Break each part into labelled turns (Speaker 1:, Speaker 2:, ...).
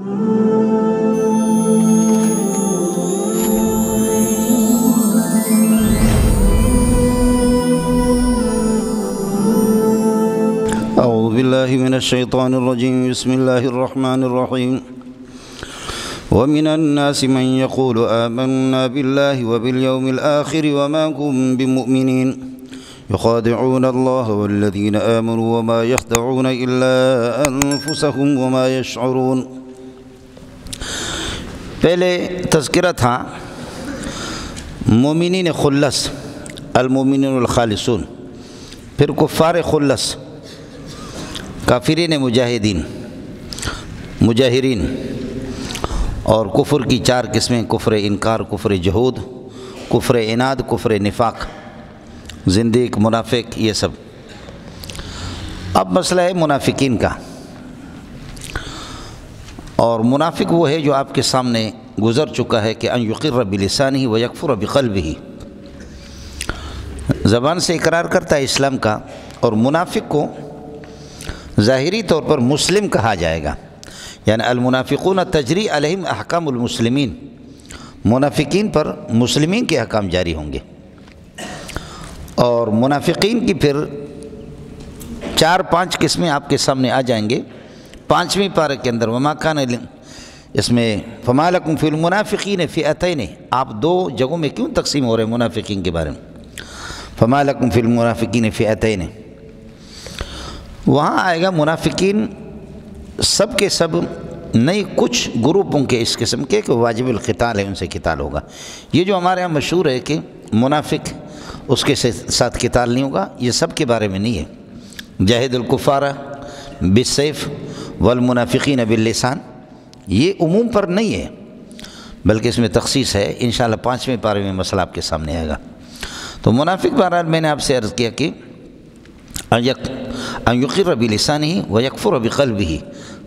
Speaker 1: أعوذ بالله من الشيطان الرجيم. بسم الله الرحمن الرحيم. ومن الناس من يقول آمنا بالله وباليوم الآخر وما هم بمؤمنين يخادعون الله والذين آمنوا وما يخدعون إلا أنفسهم وما يشعرون. پہلے تذکرہ تھا مومنین خلص، المومنین الخالصون، پھر کفار خلص، کافرین مجاہرین، اور کفر کی چار قسمیں: کفر انکار، کفر جحود، کفر عناد، کفر نفاق، زندیق، منافق، یہ سب. اب مسئلہ ہے منافقین کا، اور منافق وہ ہے جو آپ کے سامنے گزر چکا ہے کہ ان یقر بلسانہ و یکفر بقلبہ، زبان سے اقرار کرتا ہے اسلام کا، اور منافق کو ظاہری طور پر مسلم کہا جائے گا. یعنی المنافقون تجری علیہم احکام المسلمین، منافقین پر مسلمین کے احکام جاری ہوں گے. اور منافقین کی پھر 4-5 قسمیں آپ کے سامنے آ جائیں گے. 5ویں پارے کے اندر وما کان، اس میں فما لکم فی المنافقین فئتین، آپ 2 جگہوں میں کیوں تقسیم ہو رہے ہیں منافقین کے بارے میں؟ فما لکم فی المنافقین فئتین، وہاں آئے گا منافقین سب کے سب نہیں، کچھ گروپوں کے اس قسم کے کہ واجب القتال ہے، ان سے قتال ہوگا. یہ جو ہمارے ہاں مشہور ہے کہ منافق اس کے ساتھ قتال نہیں ہوگا، یہ سب کے بارے میں نہیں ہے. جاہد الکفار بالسیف والمنافقین باللسان، یہ عموم پر نہیں ہے، بلکہ اس میں تخصیص ہے. انشاءاللہ 5ویں پارے میں مسئلہ آپ کے سامنے آئے گا. تو منافق بہرحال میں نے آپ سے عرض کیا کہ ان یقر بلسانہ و یکفر بقلبہ،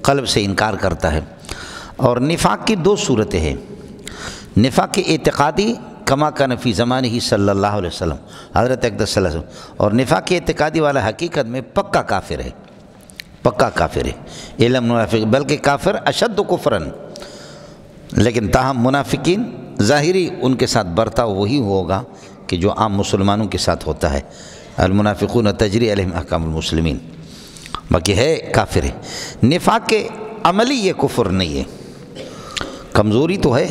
Speaker 1: قلب سے انکار کرتا ہے. اور نفاق کی 2 صورتیں ہیں. نفاق اعتقادی کما کان فی زمانہ صلی اللہ علیہ وسلم، حضرت اقدس صلی اللہ علیہ وسلم، اور نفاق اعتقادی والا حقیقت میں پکا کافر ہے، پکا کافر ہے. علم منافق، بلکہ کافر اشد کفراً، لیکن تاہم منافقین ظاہری ان کے ساتھ برتاؤ وہی ہوگا کہ جو عام مسلمانوں کے ساتھ ہوتا ہے. المنافقون تجری علیہم احکام المسلمین، باقی ہے کافر ہے. نفاق کے عملی یہ کفر نہیں ہے، کمزوری تو ہے،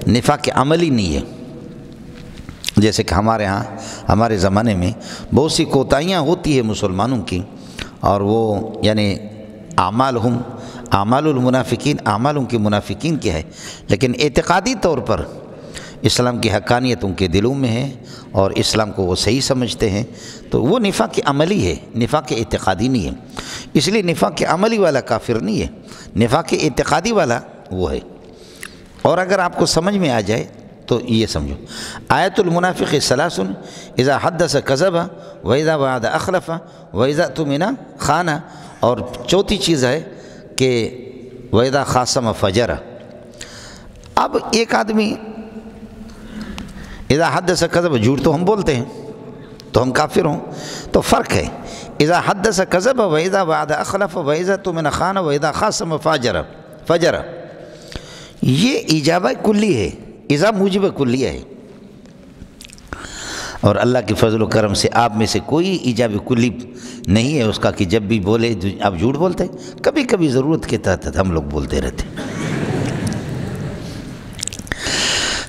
Speaker 1: نفاق کے عملی نہیں ہے. جیسے کہ ہمارے ہاں ہمارے زمانے میں بہت سی کوتاہیاں ہوتی ہے مسلمانوں کی، اور وہ یعنی اعمال المنافقین، اعمال ان کے منافقین کے ہے، لیکن اعتقادی طور پر اسلام کی حقانیت ان کے دلوں میں ہے اور اسلام کو وہ صحیح سمجھتے ہیں. تو وہ نفاق عملی ہے، نفاق اعتقادی نہیں ہے. اس لیے نفاق عملی والا کافر نہیں ہے، نفاق اعتقادی والا وہ ہے. اور اگر آپ کو سمجھ میں آ جائے تو یہ سمجھو، آیت المنافق ثلاث اذا حدث کذب واذا وعد اخلف واذا اؤتمن خان، اور 4تھی چیز ہے کہ واذا خاصم فجر. اب ایک آدمی اذا حدث کذب، جھوٹ تو ہم بولتے ہیں تو ہم کافر ہوں، تو فرق ہے. اذا حدث کذب واذا وعد اخلف واذا اؤتمن خان واذا خاصم فجر، یہ ایجاب کلی ہے، اذا موجب کلیہ ہے. اور اللہ کے فضل و کرم سے آپ میں سے کوئی ایجاب کلی نہیں ہے اس کا کہ جب بھی بولے آپ جھوٹ بولتے. کبھی کبھی ضرورت کے تحت ہم لوگ بولتے رہتے.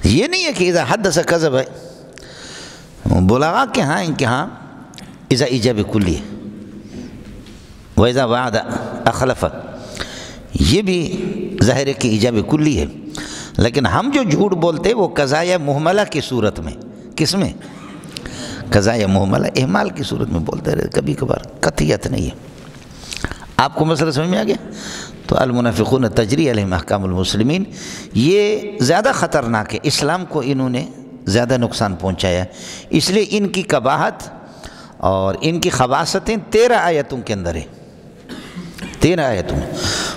Speaker 1: یہ نہیں ہے کہ اذا حدث کذب ہے، بلاغا کے ہاں ان کے ہاں اذا ایجاب کلی ہے، واذا وعد اخلف، یہ بھی ظاہر ہے کہ ایجاب کلی ہے. لیکن ہم جو جھوٹ بولتے وہ قضا یا محملہ کی صورت میں، کس میں؟ قضا یا محملہ، اہمال کی صورت میں بولتے رہتے، کبھی کبھار قطعیت نہیں ہے. آپ کو مسئلہ سمجھ میں آ گیا؟ تو المنافقون تجری علیہم احکام المسلمین، یہ زیادہ خطرناک ہے، اسلام کو انہوں نے زیادہ نقصان پہنچایا. اس لیے ان کی قباحت اور ان کی خباثتیں 13 آیتوں کے اندر ہیں، 13 آیتوں میں.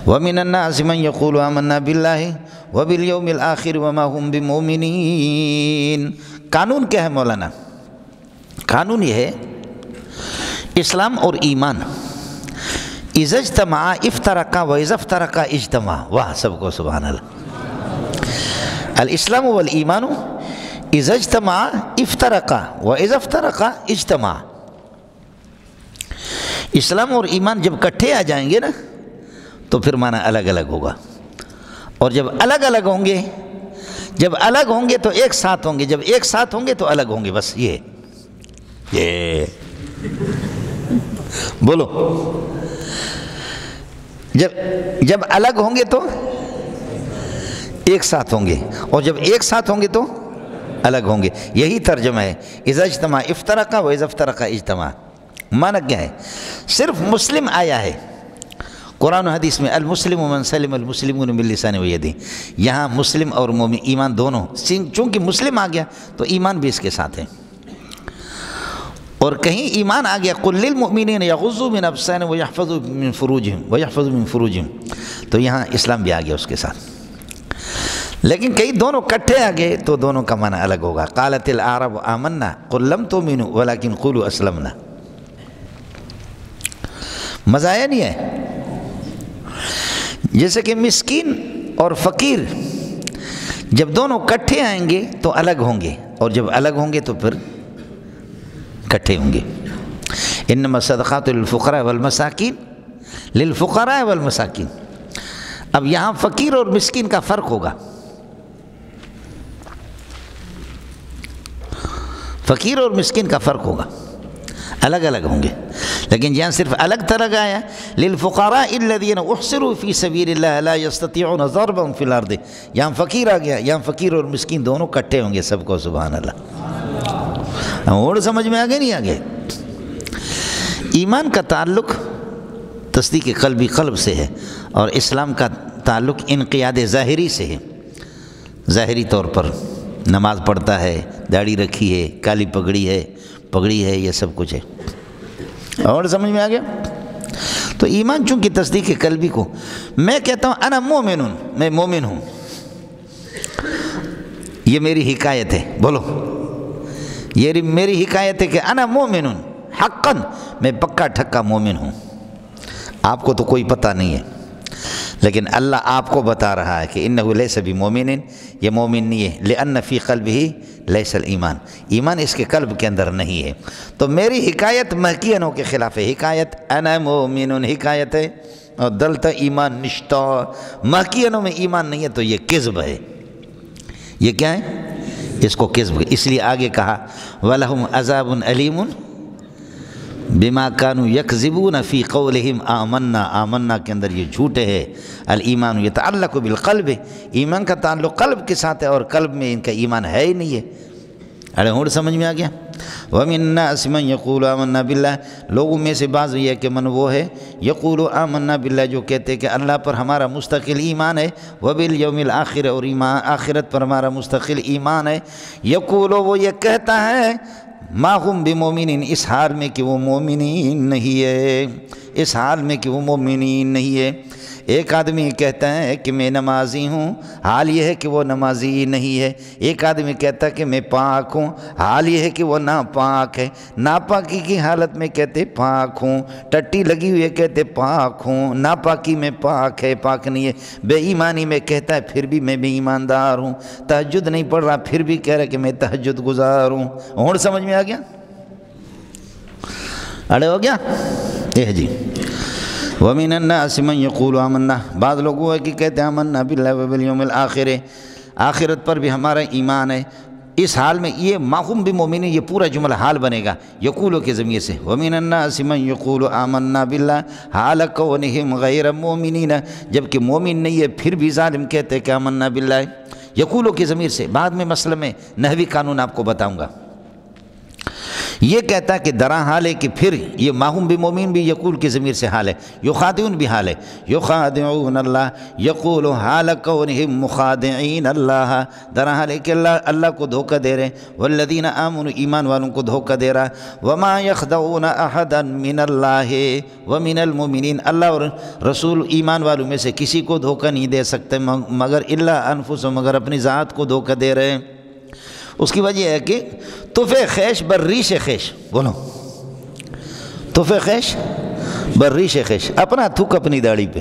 Speaker 1: وَمِنَ النَّاسِ مَن يَقُولُ آمَنَّا بِاللَّهِ وَبِالْيَوْمِ الْآخِرِ وَمَا هُمْ بِمُؤْمِنِينَ. قانون کیا ہے مولانا؟ قانون یہ ہے اسلام اور ایمان، اذا اجتمع افترقا و اذا افترقا اجتمع. واہ سب کو سبحان اللہ. الاسلام والایمان اذا اجتمع افترقا و اذا افترقا اجتمع. اسلام اور ایمان جب کٹھے آ جائیں گے نا تو پھر معنی الگ الگ ہوگا، اور جب الگ الگ ہوں گے، جب الگ ہوں گے تو ایک ساتھ ہوں گے، جب ایک ساتھ ہوں گے تو الگ ہوں گے. بس یہ بولو. جب الگ ہوں گے تو ایک ساتھ ہوں گے، اور جب ایک ساتھ ہوں گے تو الگ ہوں گے. یہی ترجمہ ہے اذا اجتمع افترقا و اذا افترقا اجتمع. معنی کیا ہے؟ صرف مسلم آیا ہے قرآن و حدیث میں، المسلم من سلم المسلمون من لسانه ویده. یہاں مسلم اور مومن ایمان دونوں، چونکہ مسلم آ گیا تو ایمان بھی اس کے ساتھ ہے. اور کہیں ایمان آ گیا قل للمؤمنین یغضوا من ابصارهم ویحفظوا من فروجهم تو یہاں اسلام بھی آ گیا اس کے ساتھ. لیکن کئی دونوں کٹھے آ گئے تو دونوں کا معنی الگ ہوگا. قالت الاعراب آمنا قل لم تؤمنوا ولكن قولوا اسلمنا. مزہ آیا نہیں ہے؟ جیسے کہ مسکین اور فقیر جب دونوں کٹھے آئیں گے تو الگ ہوں گے، اور جب الگ ہوں گے تو پھر کٹھے ہوں گے. انما الصدقات للفقراء والمساکین للفقراء والمساکین. اب یہاں فقیر اور مسکین کا فرق ہوگا. فقیر اور مسکین کا فرق ہوگا، الگ الگ ہوں گے. لیکن یہاں صرف الگ طرح آیا للفقراء الذین احصروا فی سبیل اللہ لا یستطیعون ضربا فی الارض. یہاں فقیر آ گیا، یہاں فقیر اور مسکین دونوں کٹھے ہوں گے. سب کو سبحان اللہ. اور سمجھ میں آگے نہیں آگے؟ ایمان کا تعلق تصدیق قلبی قلب سے ہے، اور اسلام کا تعلق انقیاد ظاہری سے ہے. ظاہری طور پر نماز پڑھتا ہے، داڑھی رکھی ہے، کالی پگڑی ہے، یہ سب کچھ ہے. اور سمجھ میں آ گیا؟ تو ایمان چونکہ تصدیق قلبی کو، میں کہتا ہوں انا مومن، میں مومن ہوں، یہ میری حکایت ہے. بولو، یہ میری حکایت ہے کہ انا مومن حقا، میں پکا ٹھکا مومن ہوں. آپ کو تو کوئی پتہ نہیں ہے، لیکن اللہ آپ کو بتا رہا ہے کہ انہ لیس بمومن، یہ مومن نہیں ہے. لأن فی قلبہ لیس الایمان، ایمان اس کے قلب کے اندر نہیں ہے. تو میری حکایت مہکینوں کے خلاف ہے. حکایت انا مومن حکایت ہے، اور دلتا ایمان نشتا. مہکینوں میں ایمان نہیں ہے تو یہ کذب ہے. یہ کیا ہے؟ اس کو کذب. اس لیے آگے کہا وَلَهُمْ عَذَابٌ أَلِيمٌ بما كانوا يكذبون في قولهم آمنا. آمنا کے اندر یہ جھوٹے ہے. الایمان يتعلق بالقلب، ایمان کا تعلق قلب کے ساتھ ہے، اور قلب میں ان کا ایمان ہے ہی نہیں ہے. ارے ہوں سمجھ میں آ گیا؟ وَمِن النَّاسِ مَن يَقُولُ آمَنَّا بِاللَّهِ، لوگوں میں سے بعض یہ کہ من وہ ہے یقول آمنا باللہ، جو کہتے کہ اللہ پر ہمارا مستقل ایمان ہے، وَبِالْيَوْمِ الْآخِرِ، اور آخرت پر ہمارا مستقل ایمان ہے. یقول، وہ یہ کہتا ہے ما ہم بمومنین، اس حال میں کہ وہ مومنین نہیں ہے، اس حال میں کہ وہ مومنین نہیں ہے. ایک آدمی کہتا ہے کہ میں نمازی ہوں، حال یہ ہے کہ وہ نمازی نہیں ہے. ایک آدمی کہتا ہے کہ میں پاک ہوں، حال یہ ہے کہ وہ ناپاک ہے. ناپاکی کی حالت میں کہتے پاک ہوں، ٹٹی لگی ہوئی ہے کہتے پاک ہوں، ناپاکی میں پاک ہے، پاک نہیں ہے. بے ایمانی میں کہتا ہے پھر بھی میں بے ایماندار ہوں. تہجد نہیں پڑھ رہا پھر بھی کہہ رہا کہ میں تہجد گزار ہوں. اور سمجھ میں آ گیا؟ اڑے ہو گیا؟ جی. وَمِنَ النَّاسِ مَن يَقُولُ آمَنَّا، بعض لوگ وہ ہے کہ کہتے ہیں آمَنَّا بِاللَّهِ وَبِالْيَوْمِ الْآخِرِ، آخرت پر بھی ہمارا ایمان ہے. اس حال میں یہ ماہم بمومنین، یہ پورا جملہ حال بنے گا یقولو کے ضمیر سے. وَمِنَ النَّاسِ مَن يَقُولُ آمَنَّا بِاللَّهِ حَالَ كَوْنِهِمْ غَيْرَ مُؤْمِنِينَ، جبکہ مومن نہیں ہے پھر بھی ظالم کہتے کہ آمَنَّا بِاللَّهِ. یقولو کے ضمیر سے بعد میں مسئلہ میں نحوی قانون آپ کو بتاؤں گا. یہ کہتا ہے کہ درا حال ہے کہ پھر یہ ماہم بمومن بھی یقول کے ضمیر سے حال ہے، یخادعون بھی حال ہے. یخادعون اللہ، یقول حال کونہم مخادعین اللہ، درا حال ہے کہ اللہ کو دھوکہ دے رہے ہیں. والذین آمنوا، ایمان والوں کو دھوکہ دے رہا. وما یخدعون احدا من اللہ ومن المؤمنین، اللہ اور رسول ایمان والوں میں سے کسی کو دھوکہ نہیں دے سکتے مگر الا انفسہم، مگر اپنی ذات کو دھوکہ دے رہے ہیں. اس کی وجہ ہے کہ تف خیش بر ریش خیش. بولو، تف خیش برریش خیش، اپنا تھوک اپنی داڑھی پہ،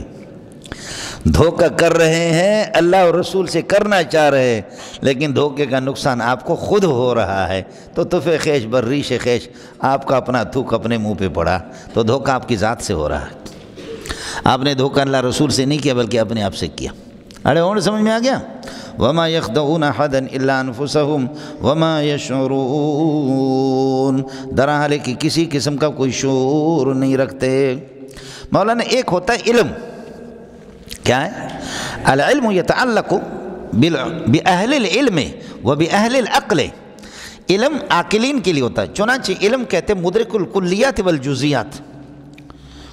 Speaker 1: دھوکہ کر رہے ہیں، اللہ اور رسول سے کرنا چاہ رہے ہیں، لیکن دھوکے کا نقصان آپ کو خود ہو رہا ہے، تو تف خیش برریش خیش، آپ کا اپنا تھوک اپنے منہ پہ پڑا، تو دھوکہ آپ کی ذات سے ہو رہا ہے۔ آپ نے دھوکہ اللہ رسول سے نہیں کیا بلکہ اپنے آپ سے کیا۔ اڑے اور سمجھ میں آ گیا؟ وَمَا يَخْدَعُونَ أَحَدًا إِلَّا أَنفُسَهُمْ وَمَا يَشْعُرُونَ، درحال کہ کسی قسم کا کوئی شعور نہیں رکھتے۔ مولانا ایک ہوتا ہے علم، کیا ہے؟ العلم يتعلق بأہل العلم وبأہل العقل، علم عاقلین کے لیے ہوتا ہے، چنانچہ علم کہتے ہیں مدرک الکلیات والجزیات،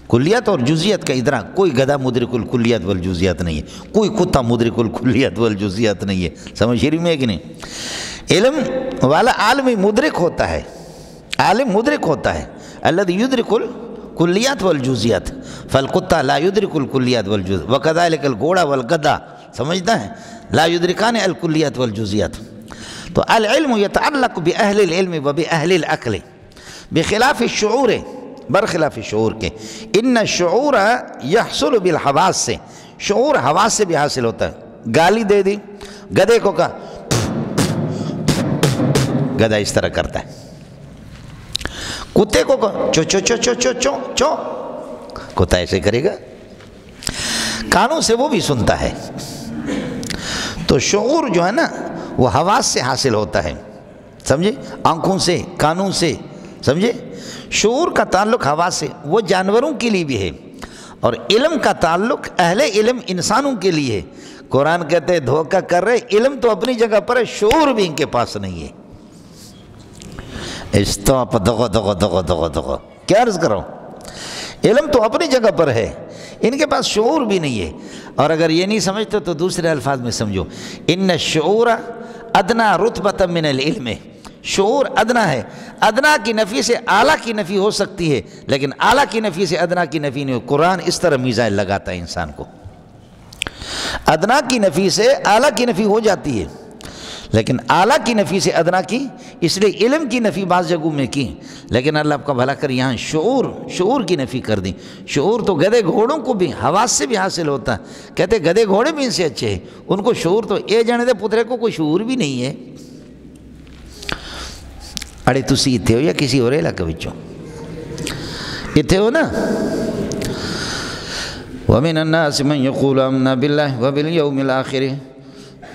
Speaker 1: کلیات اور جزیات کا ادراک۔ کوئی گدھا مدرک الکلیات والجزیات نہیں ہے، کوئی کتا مدرک الکلیات والجزیات نہیں ہے، سمجھ شریف میں ہے کہ نہیں؟ علم والا عالم مدرک ہوتا ہے، عالم مدرک ہوتا ہے، الذي يدرك الکلیات والجزیات، فالکتا لا يدرك الکلیات والجزیات وكذلك الگھوڑا والگدھا، سمجھتا ہے؟ لا يدرکان الکلیات والجزیات۔ تو العلم يتعلق بأہل العلم وبأہل العقل بخلاف الشعور، برخلاف شعور کے۔ ان الشعور یحصل بالحواس سے، شعور حواس سے بھی حاصل ہوتا ہے۔ گالی دے دی، گدھے کو کہا، گدھا اس طرح کرتا ہے۔ کتے کو کہا چو چو چو چو چو چو چو، کتا ایسے کرے گا۔ کانوں سے وہ بھی سنتا ہے۔ تو شعور جو ہے نا وہ حواس سے حاصل ہوتا ہے، سمجھے؟ آنکھوں سے، کانوں سے، سمجھے؟ شعور کا تعلق حواس سے، وہ جانوروں کے لیے بھی ہے، اور علم کا تعلق اہل علم انسانوں کے لیے ہے۔ قرآن کہتے ہیں دھوکہ کر رہے، علم تو اپنی جگہ پر ہے، شعور بھی ان کے پاس نہیں ہے۔ اسٹاپ، دغو دغو دغو دغو دغو، کیا عرض کرو؟ علم تو اپنی جگہ پر ہے، ان کے پاس شعور بھی نہیں ہے۔ اور اگر یہ نہیں سمجھتے تو دوسرے الفاظ میں سمجھو، ان الشعور ادنا رتبۃ من العلم، شعور ادنا ہے، ادنا کی نفی سے اعلیٰ کی نفی ہو سکتی ہے، لیکن اعلیٰ کی نفی سے ادنا کی نفی نہیں ہو۔ قرآن اس طرح میزائل لگاتا ہے انسان کو، ادنا کی نفی سے اعلیٰ کی نفی ہو جاتی ہے، لیکن اعلیٰ کی نفی سے ادنا کی، اس لیے علم کی نفی بعض جگہوں میں کی، لیکن اللہ آپ کا بھلا کر یہاں شعور کی نفی کر دی۔ شعور تو گدھے گھوڑوں کو بھی حواس سے بھی حاصل ہوتا ہے، کہتے گدھے گھوڑے بھی ان سے اچھے ہیں، ان کو شعور تو اے جانے دے پترے کو کوئی شعور بھی نہیں ہے۔ اڑے تسی اتھے ہو یا کسی اور علاقے وچوں اتھے ہو نا؟ وَمِنَ النَّاسِ مَنْ يَقُولُ آمَنَّا بِاللَّهِ وَبِالْيَوْمِ الْآخِرِ،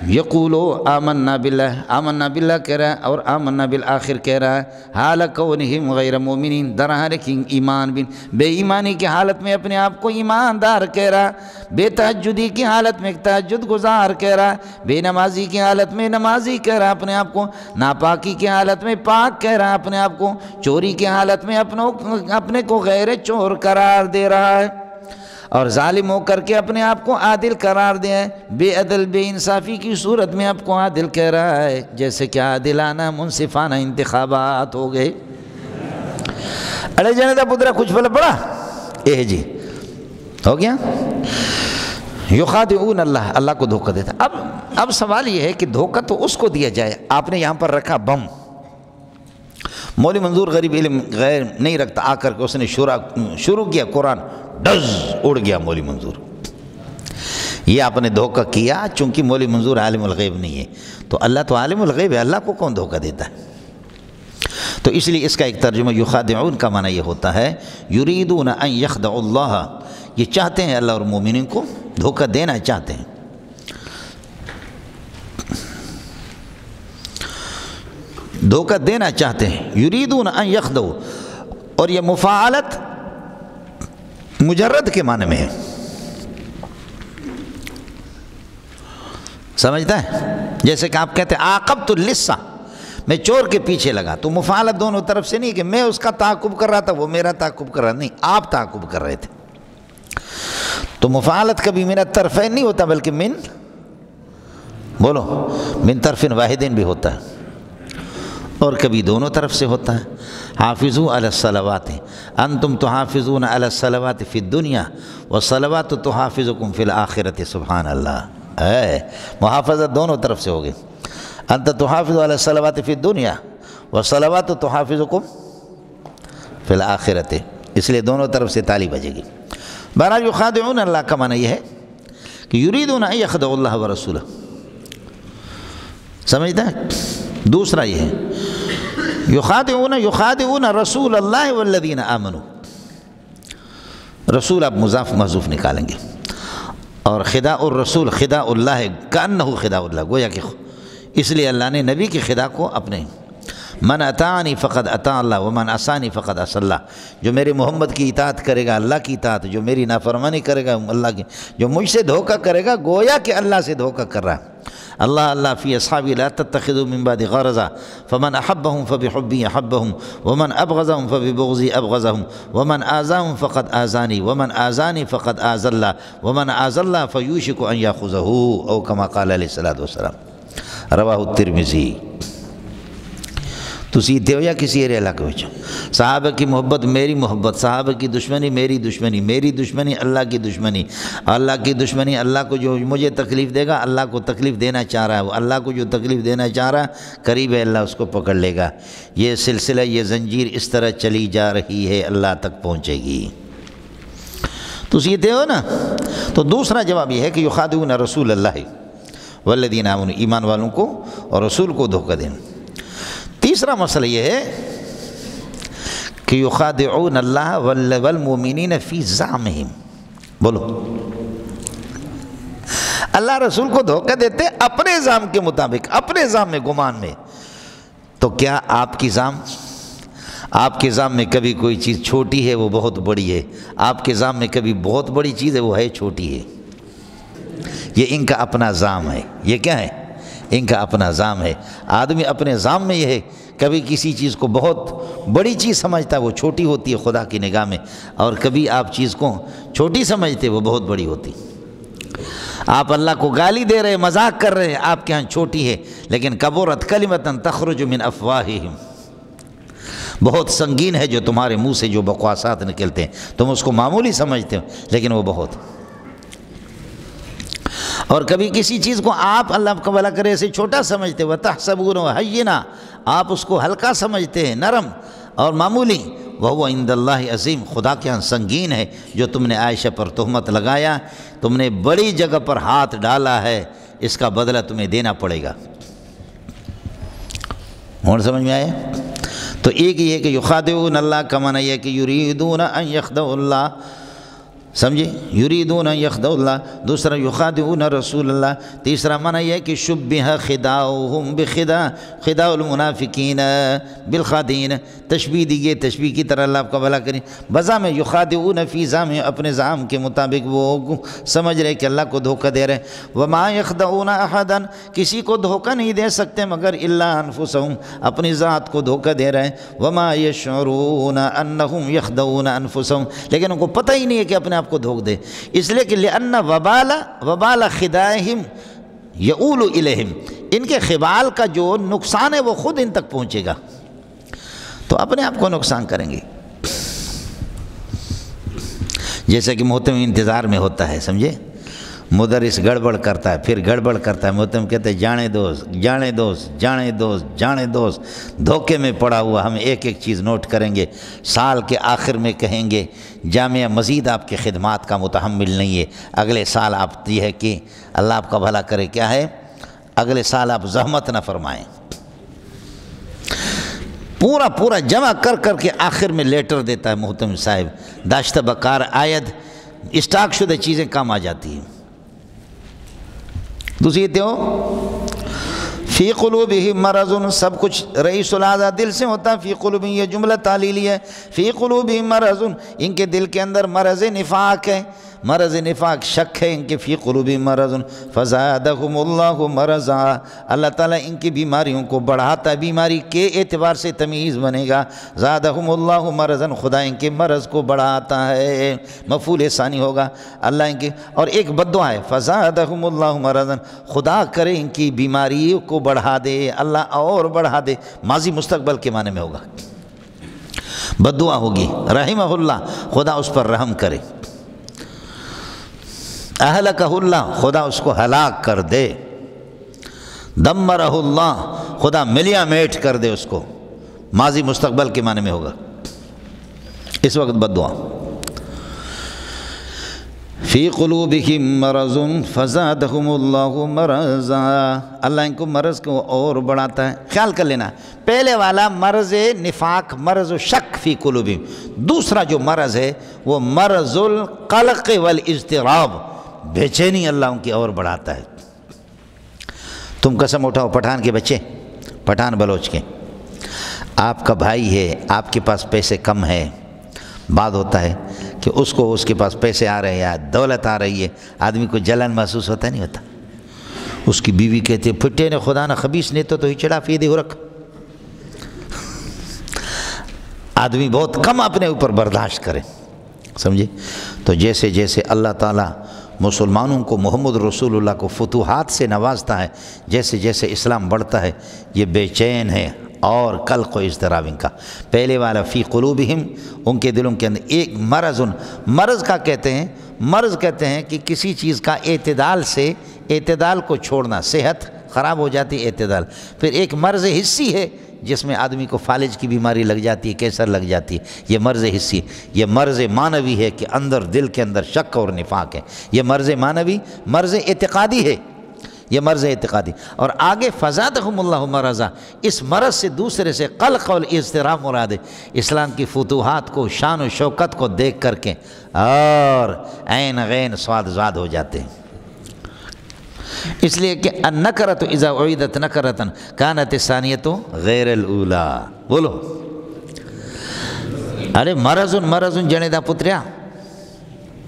Speaker 1: یقولو آمنا باللہ، آمنا باللہ کہہ رہا ہے اور آمنا بالآخر کہہ رہا ہے، حال کونہم غیر مومنین، در حال کہ ایمان بن، بے ایمانی کی حالت میں اپنے آپ کو ایماندار کہہ رہا، بے تہجدی کی حالت میں تہجد گزار کہہ رہا، بے نمازی کی حالت میں نمازی کہہ رہا اپنے آپ کو، ناپاکی کی حالت میں پاک کہہ رہا اپنے آپ کو، چوری کی حالت میں اپنے کو غیر چور قرار دے رہا ہے، اور ظالم ہو کر کے اپنے آپ کو عادل قرار دیا ہے، بے عدل بے انصافی کی صورت میں آپ کو عادل کہہ رہا ہے، جیسے کہ عادلانہ منصفانہ انتخابات ہو گئے۔ اڑے جانے دا پترہ کچھ بلا پڑا اے جی ہو گیا۔ یخادعون اللہ، اللہ کو دھوکہ دیتا۔ اب سوال یہ ہے کہ دھوکہ تو اس کو دیا جائے، آپ نے یہاں پر رکھا بم، مولوی منظور غریب علم غیر نہیں رکھتا، آ کر کے اس نے شروع کیا قرآن، ڈز اڑ گیا مولوی منظور۔ یہ آپ نے دھوکہ کیا چونکہ مولوی منظور عالم الغیب نہیں ہے، تو اللہ تو عالم الغیب ہے، اللہ کو کون دھوکہ دیتا ہے؟ تو اس لیے اس کا ایک ترجمہ یخادعون کا معنی یہ ہوتا ہے یریدون ان یخدعوا اللہ، یہ چاہتے ہیں اللہ اور مومنین کو دھوکہ دینا چاہتے ہیں۔ دھوکہ دینا چاہتے ہیں، یریدون ان یخدعوا، اور یہ مفاعلت مجرد کے معنی میں ہے، سمجھتا ہے؟ جیسے کہ آپ کہتے ہیں عاقبت اللص، میں چور کے پیچھے لگا، تو مفاعلت دونوں طرف سے نہیں کہ میں اس کا تعاقب کر رہا تھا وہ میرا تعاقب کر رہا، نہیں، آپ تعاقب کر رہے تھے۔ تو مفاعلت کبھی من الطرفین نہیں ہوتا بلکہ من طرف واحد بھی ہوتا ہے، اور کبھی دونوں طرف سے ہوتا ہے۔ حافظوا علی الصلوات انتم تحافظون علی الصلوات فی الدنیا والصلوات تحافظکم فی الآخرۃ، سبحان اللہ، محافظت دونوں طرف سے ہوگی۔ انت تحافظ علی الصلوات فی الدنیا والصلوات تحافظکم فی الآخرۃ، اس لیے دونوں طرف سے تالی بجے گی۔ بہرحال یخادعون اللہ کا معنی یہ ہے کہ یریدون ان یخدعوا اللہ ورسولہ، سمجھتا ہے؟ دوسرا یہ ہے یخادعون رسول اللہ والذین آمنوا، رسول آپ مضاف محذوف نکالیں گے، اور خداع الرسول خداع اللہ کأنہ خداع اللہ، گویا کہ اس لیے اللہ نے نبی کی خداع کو اپنے من اطاعنی فقد اطاع اللہ ومن عصانی فقد عصی اللہ، جو میرے محمد کی اطاعت کرے گا اللہ کی اطاعت، جو میری نافرمانی کرے گا اللہ کی، جو مجھ سے دھوکہ کرے گا گویا کہ اللہ سے دھوکہ کر رہا ہے۔ اللہ فی اصحابی لا تتخذوا من بعد غرضا فمن احبهم فبحبی احبهم ومن ابغضهم فببغضی ابغضهم ومن آذاهم فقد آذانی ومن آذانی فقد آذى الله ومن آذى الله فیوشک ان یاخذه او کما قال علیہ الصلوۃ والسلام، رواہ الترمذی۔ تسی تے ہو یا کسی اور علاقے میں صحابہ کی محبت میری محبت، صحابہ کی دشمنی میری دشمنی، میری دشمنی اللہ کی دشمنی، اللہ کی دشمنی اللہ کو جو مجھے تکلیف دے گا اللہ کو تکلیف دینا چاہ رہا ہے، وہ اللہ کو جو تکلیف دینا چاہ رہا ہے قریب ہے اللہ اس کو پکڑ لے گا۔ یہ سلسلہ یہ زنجیر اس طرح چلی جا رہی ہے، اللہ تک پہنچے گی۔ تو سیدھے ہو نا؟ تو دوسرا جواب یہ ہے کہ یخادعون رسول اللہ والذین آمنوا، ایمان والوں کو اور رسول کو دھوکہ دینا۔ تیسرا مسئلہ یہ ہے کہ یخادعون اللہ والمؤمنین فی زعمہم، بولو اللہ رسول کو دھوکہ دیتے اپنے زعم کے مطابق، اپنے زعم میں، گمان میں۔ تو کیا آپ کی زعم میں کبھی کوئی چیز چھوٹی ہے وہ بہت بڑی ہے، آپ کے زعم میں کبھی بہت بڑی چیز ہے وہ ہے چھوٹی ہے؟ یہ ان کا اپنا زعم ہے۔ یہ کیا ہے؟ ان کا اپنا زعم ہے۔ آدمی اپنے زعم میں یہ ہے، کبھی کسی چیز کو بہت بڑی چیز سمجھتا ہے وہ چھوٹی ہوتی ہے خدا کی نگاہ میں، اور کبھی آپ چیز کو چھوٹی سمجھتے وہ بہت بڑی ہوتی۔ آپ اللہ کو گالی دے رہے، مذاق کر رہے ہیں، آپ کے ہاں چھوٹی ہے، لیکن کبرت کلمۃ تخرج من افواہہم، بہت سنگین ہے جو تمہارے منہ سے جو بکواسات نکلتے ہیں، تم اس کو معمولی سمجھتے ہو لیکن وہ بہت۔ اور کبھی کسی چیز کو آپ اللہ کا بھلا کرے سے چھوٹا سمجھتے ہو، وَتَحْسَبُونَهُ هَيِّنًا، آپ اس کو ہلکا سمجھتے ہیں، نرم اور معمولی، وَهُوَ عِندَ اللَّهِ عظیم، خدا کے ہاں سنگین ہے۔ جو تم نے عائشہ پر تہمت لگایا، تم نے بڑی جگہ پر ہاتھ ڈالا ہے، اس کا بدلہ تمہیں دینا پڑے گا۔ اور سمجھ میں آیا؟ تو ایک یہ ہے کہ یخادعون اللہ کا معنی یہ ہے کہ یریدون ان یخدعوا اللہ، سمجھے؟ یریدون ان یخدعوا اللہ۔ دوسرا یخادعون رسول اللہ۔ تیسرا معنی یہ ہے کہ شبہ خداعہم بخداع، خداع المنافقین بالخادعین، تشبیہ دی گئی، تشبیہ کی طرح اللہ آپ کا بھلا کریں۔ بزعم یخادعون فی زعم، اپنے زعم کے مطابق وہ سمجھ رہے کہ اللہ کو دھوکہ دے رہے۔ وما یخدعون احدا، کسی کو دھوکہ نہیں دے سکتے مگر الا انفسہم، اپنی ذات کو دھوکہ دے رہے ہیں۔ وما یشعرون انہم یخدعون انفسہم، لیکن ان کو پتہ ہی نہیں ہے کہ اپنے آپ کو دھوکہ دے، اس لیے کہ لأن وبال خداعہم یؤول الیہم، ان کے خبال کا جو نقصان ہے وہ خود ان تک پہنچے گا، تو اپنے آپ کو نقصان کریں گے۔ جیسا کہ محتم انتظار میں ہوتا ہے، سمجھے؟ مدرس گڑبڑ کرتا ہے، پھر گڑبڑ کرتا ہے، محتم کہتے ہیں جانے دوست جانے دوست جانے دوست جانے دوست، دھوکے میں پڑا ہوا، ہم ایک ایک چیز نوٹ کریں گے، سال کے آخر میں کہیں گے جامعہ مزید آپ کے خدمات کا متحمل نہیں ہے، اگلے سال آپ یہ ہے کہ اللہ آپ کا بھلا کرے، کیا ہے؟ اگلے سال آپ زحمت نہ فرمائیں۔ پورا جمع کر کے آخر میں لیٹر دیتا ہے محتم صاحب، داشتہ بکار آید، اسٹاک شدہ چیزیں کام آ جاتی ہیں۔ دوسری ہو فی قلوبہم مرض، سب کچھ رئیس الاعضاء دل سے ہوتا ہے، فی قلوبہم یہ جملہ تعلیلی ہے، فی قلوبہم مرض، ان کے دل کے اندر مرض نفاق ہے، مرض نفاق شک ہے ان کے، فی قلوبہم مرض فزادہم اللہ مرضا، اللہ تعالیٰ ان کی بیماریوں کو بڑھاتا ہے، بیماری کے اعتبار سے تمیز بنے گا، زادہم اللہ مرضا، خدا ان کے مرض کو بڑھاتا ہے، مفعول ثانی ہوگا، اللہ ان کے، اور ایک بددعا ہے فزادہم اللہ مرضا، خدا کرے ان کی بیماری کو بڑھا دے، اللہ اور بڑھا دے، ماضی مستقبل کے معنی میں ہوگا، بددعا ہوگی، رحمہ اللہ، خدا اس پر رحم کرے، اہلکہ اللہ، خدا اس کو ہلاک کر دے، دمرہ اللہ، خدا ملیا میٹ کر دے اس کو، ماضی مستقبل کے معنی میں ہوگا۔ اس وقت بد دعا. فی قلوبہم مرض فزادہم اللہ مرضا، اللہ ان کو مرض کو اور بڑھاتا ہے. خیال کر لینا، پہلے والا مرض نفاق، مرض شک فی قلوبہم. دوسرا جو مرض ہے وہ مرض القلق والاضطراب، بے چینی اللہ ان کی اور بڑھاتا ہے. تم قسم اٹھاؤ، پٹھان کے بچے، پٹھان بلوچ کے، آپ کا بھائی ہے، آپ کے پاس پیسے کم ہے، بعد ہوتا ہے کہ اس کے پاس پیسے آ رہے ہیں یا دولت آ رہی ہے، آدمی کو جلن محسوس ہوتا نہیں ہوتا. اس کی بیوی کہتے پھٹے نے خدا نہ خبیث نے تو ہی چڑھا فیدی ہو رکھ. آدمی بہت کم اپنے اوپر برداشت کرے، سمجھے. تو جیسے جیسے اللہ تعالیٰ مسلمانوں کو، محمد رسول اللہ کو فتوحات سے نوازتا ہے، جیسے جیسے اسلام بڑھتا ہے، یہ بے چین ہے اور قلق و اضطراب ان کا. پہلے والا فی قلوبہم، ان کے دلوں کے اندر ایک مرض کا کہتے ہیں کہ کسی چیز کا اعتدال کو چھوڑنا، صحت خراب ہو جاتی ہے اعتدال. پھر ایک مرض حسی ہے جس میں آدمی کو فالج کی بیماری لگ جاتی ہے، کینسر لگ جاتی ہے، یہ مرض حسی. یہ مرض معنوی ہے کہ اندر دل کے اندر شک اور نفاق ہے. یہ مرض معنوی، مرض اعتقادی ہے، یہ مرض اعتقادی. اور آگے فزادہم اللہ مرضا، اس مرض سے دوسرے سے قلق اور اضطراب مراد ہے. اسلام کی فتوحات کو، شان و شوکت کو دیکھ کر کے اور عین غین صاد زاد ہو جاتے ہیں. اس لیے کہ النکرۃ اذا اعیدت نکرۃ کانت الثانیۃ غیر الاولی. بولو ارے مرض جنے دا پتریا،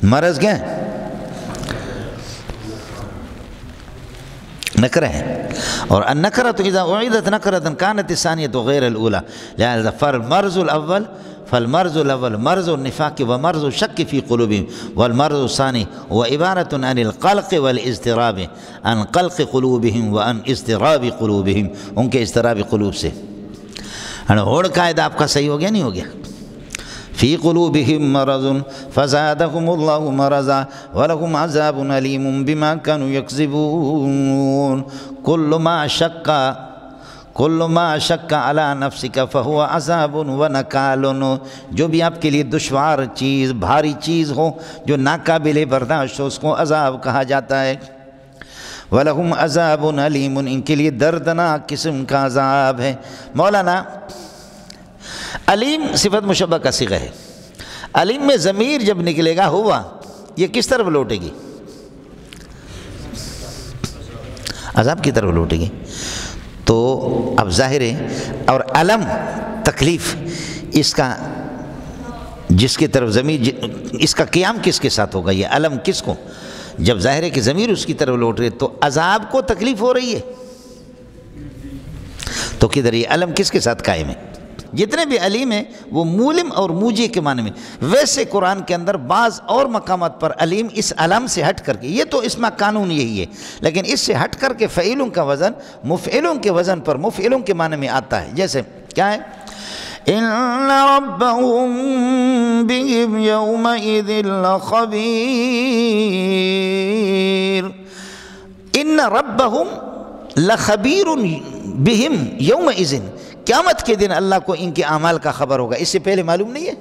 Speaker 1: مرض کیا ہے؟ نکرہ ہے. اور النکرۃ اذا اعیدت نکرۃ کانت الثانیۃ غیر الاولی. لہذا فالمرض الاول مرض النفاق ومرض الشک فی قلوبہم، والمرض الثانی هو عبارۃ عن القلق والاضطراب، عن قلق قلوبہم وعن اضطراب قلوبہم، ان کے اضطراب قلوب سے. ہوڑ قائد آپ کا صحیح ہو گیا نہیں ہو گیا؟ فی قلوبہم مرض فزادہم اللہ مرضا ولہم عذاب علیم بما کانوا یکذبون. کل ما شک علی نفسک فہو عذاب ونکال. جو بھی آپ کے لیے دشوار چیز، بھاری چیز ہو، جو ناقابل برداشت ہو، اس کو عذاب کہا جاتا ہے. وَلَهُمْ عَذَابٌ عَلِيمٌ، ان کے لیے دردناک قسم کا عذاب ہے. مولانا علیم صفت مشبہ کا صیغہ ہے. علیم میں ضمیر جب نکلے گا ہوا، یہ کس طرف لوٹے گی؟ عذاب کی طرف لوٹے گی. تو اب ظاہر ہے، اور علم تکلیف، اس کا جس کی طرف ضمیر، اس کا قیام کس کے ساتھ ہوگا؟ یہ علم کس کو؟ جب ظاہر ہے کہ ضمیر اس کی طرف لوٹ رہے تو عذاب کو تکلیف ہو رہی ہے، تو کدھر یہ علم کس کے ساتھ قائم ہے؟ جتنے بھی علیم ہیں وہ مولم اور موجی کے معنی میں. ویسے قرآن کے اندر بعض اور مقامات پر علیم اس علم سے ہٹ کر کے، یہ تو اس میں قانون یہی ہے، لیکن اس سے ہٹ کر کے فعیلوں کا وزن مفعلوں کے وزن پر مفعلوں کے معنی میں آتا ہے. جیسے کیا ہے؟ ان ربهم بهم يومئذ لخبیر. ان ربهم لخبیر بهم یومئذ، قیامت کے دن اللہ کو ان کے اعمال کا خبر ہوگا. اس سے پہلے معلوم نہیں ہے؟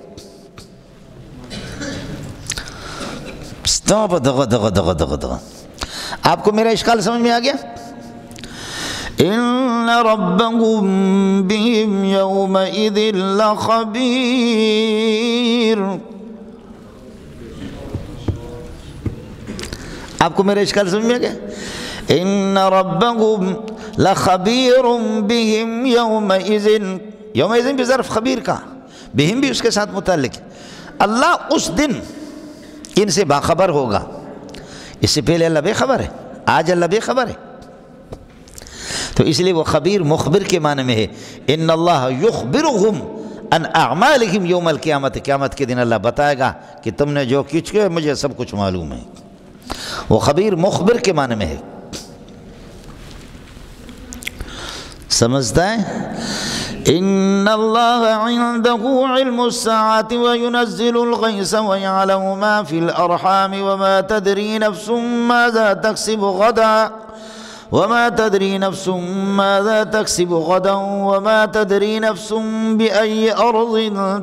Speaker 1: آپ کو میرا اشکال سمجھ میں آ گیا؟ ان ربهم بهم یومئذ لخبیر. آپ کو میرا اشکال سمجھ میں آ گیا؟ ان ربهم لخبیر بهم یومئذ، یومئذ بھی ظرف خبیر کا، بهم بھی اس کے ساتھ متعلق. اللہ اس دن ان سے باخبر ہوگا. اس سے پہلے اللہ بے خبر ہے، آج اللہ بے خبر ہے. تو اس لیے وہ خبیر مخبر کے معنی میں ہے. ان اللہ یخبرہم ان اعمالہم یوم القیامت، قیامت کے دن اللہ بتائے گا کہ تم نے جو کچھ کیا مجھے سب کچھ معلوم ہے. وہ خبیر مخبر کے معنی میں ہے. سمجھتا ہے؟ ان اللہ عنده علم الساعة وينزل الغيث ويعلم ما في الارحام وما تدري نفس ماذا تكسب غدا وما تدری نفس ماذا تکسب غدا وما تدری نفس بأي أرض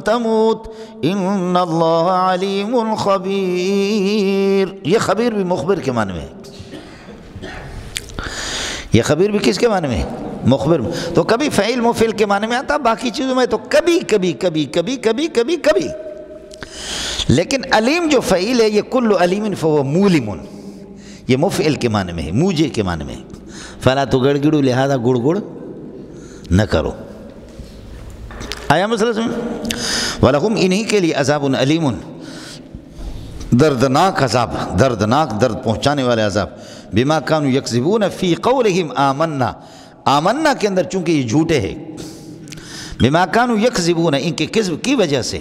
Speaker 1: تموت ان اللہ علیم خبیر. یہ خبیر بھی مخبر کے معنی میں ہے. یہ خبیر بھی کس کے معنی میں ہے؟ مخبر. تو کبھی فعیل مفعول کے معنی میں آتا، باقی چیزوں میں تو کبھی کبھی کبھی کبھی کبھی کبھی کبھی. لیکن علیم جو فعیل ہے یہ کل علیم فهو مولم، یہ مفعل کے معنی میں ہے، موجے کے معنی میں ہے. فلا تو گڑگڑو لہذا گڑ گڑ نہ کرو. آیا مسئلہ سمجھ؟ وَلَهُمْ انہی کے لیے عذاب علیم، دردناک عذاب، دردناک درد پہنچانے والے عذاب. بما كانوا يكذبون في قولهم آمنا، آمنا کے اندر چونکہ یہ جھوٹے ہیں. بما كانوا يكذبون، ان کے کذب کی وجہ سے،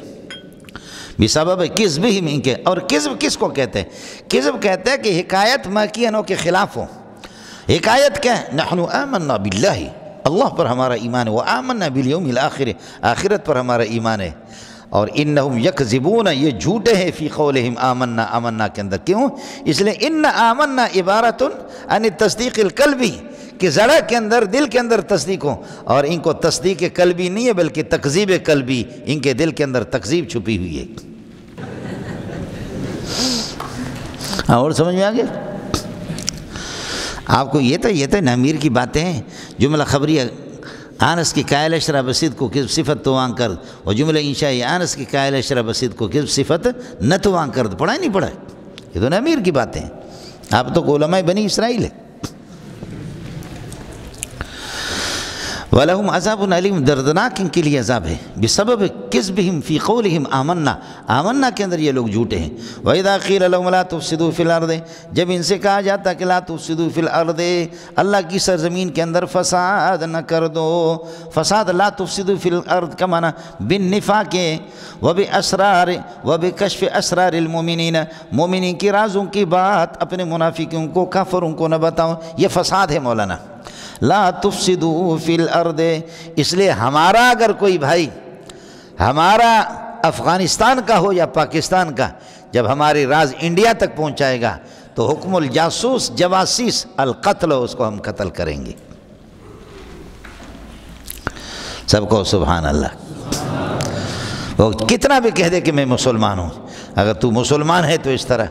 Speaker 1: بسبب کذبہم، ان کے. اور کذب کس کو کہتے ہیں؟ کذب کہتے ہیں کہ حکایت ماکینوں کے خلاف ہو. حکایت کیا ہے؟ نحن آمنا باللہ، اللہ پر ہمارا ایمان ہے. وآمنا بالیوم الآخر، آخرت پر ہمارا ایمان ہے. اور انہم یکذبون، یہ جھوٹے ہیں فی قولہم آمنا، آمنا کے اندر. کیوں؟ اس لیے ان آمنا عبارت عن التصدیق القلبی، کہ ذرا کے اندر، دل کے اندر تصدیق ہو. اور ان کو تصدیق قلبی نہیں ہے بلکہ تکذیب قلبی، ان کے دل کے اندر تکذیب چھپی ہوئی ہے. اور سمجھ میں آگے آپ کو؟ یہ تو نامیر کی باتیں ہیں. جملہ خبریہ آنس کی قائل اشرا بسید کو کذب صفت توان کر، اور جملہ انشائی آنس کی قائل اشرا بسید کو کذب صفت نہ توان کر. پڑھا ہی نہیں پڑھا؟ یہ تو نامیر کی باتیں ہیں. آپ تو علماء بنی اسرائیل ہے. وَلَهُمْ عَذَابٌ عَلِيمٌ، دردناک ان کے لیے عذاب ہے. بسبب کذبہم فی قولہم آمنا، آمنا کے اندر یہ لوگ جھوٹے ہیں. وَإِذَا قِيلَ لَهُمْ لَا تُفْسِدُوا فِي الْأَرْضِ، جب ان سے کہا جاتا کہ لا تفسدوا فی الارض، اللہ کی سرزمین کے اندر فساد نہ کر دو. فساد، لا تفسدوا فی الارض کا معنی بالنفاق وباسرار وبکشف اسرار المؤمنین، مومنین کی رازوں کی بات اپنے منافقوں کو، کافروں کو نہ بتاؤ. یہ فساد ہے مولانا. لا تفسدوا فی الارض، اس لیے ہمارا اگر کوئی بھائی، ہمارا افغانستان کا ہو یا پاکستان کا، جب ہماری راز انڈیا تک پہنچائے گا تو حکم الجاسوس، جواسیس، القتل، اس کو ہم قتل کریں گے. سب کو سبحان اللہ. وہ کتنا بھی کہہ دے کہ میں مسلمان ہوں، اگر تو مسلمان ہے تو اس طرح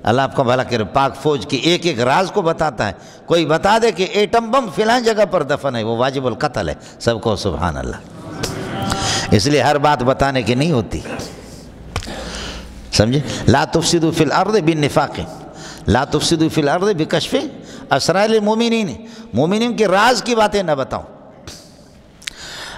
Speaker 1: اللہ آپ کو بھلا کرے. پاک فوج کی ایک ایک راز کو بتاتا ہے. کوئی بتا دے کہ ایٹم بم فلاں جگہ پر دفن ہے، وہ واجب القتل ہے. سب کو سبحان اللہ. اس لیے ہر بات بتانے کی نہیں ہوتی، سمجھے؟ لا تفسدوا فی الارض بالنفاق، لا تفسدوا فی الارض بکشف اسرار المؤمنین، مومنین کے راز کی باتیں نہ بتاؤ.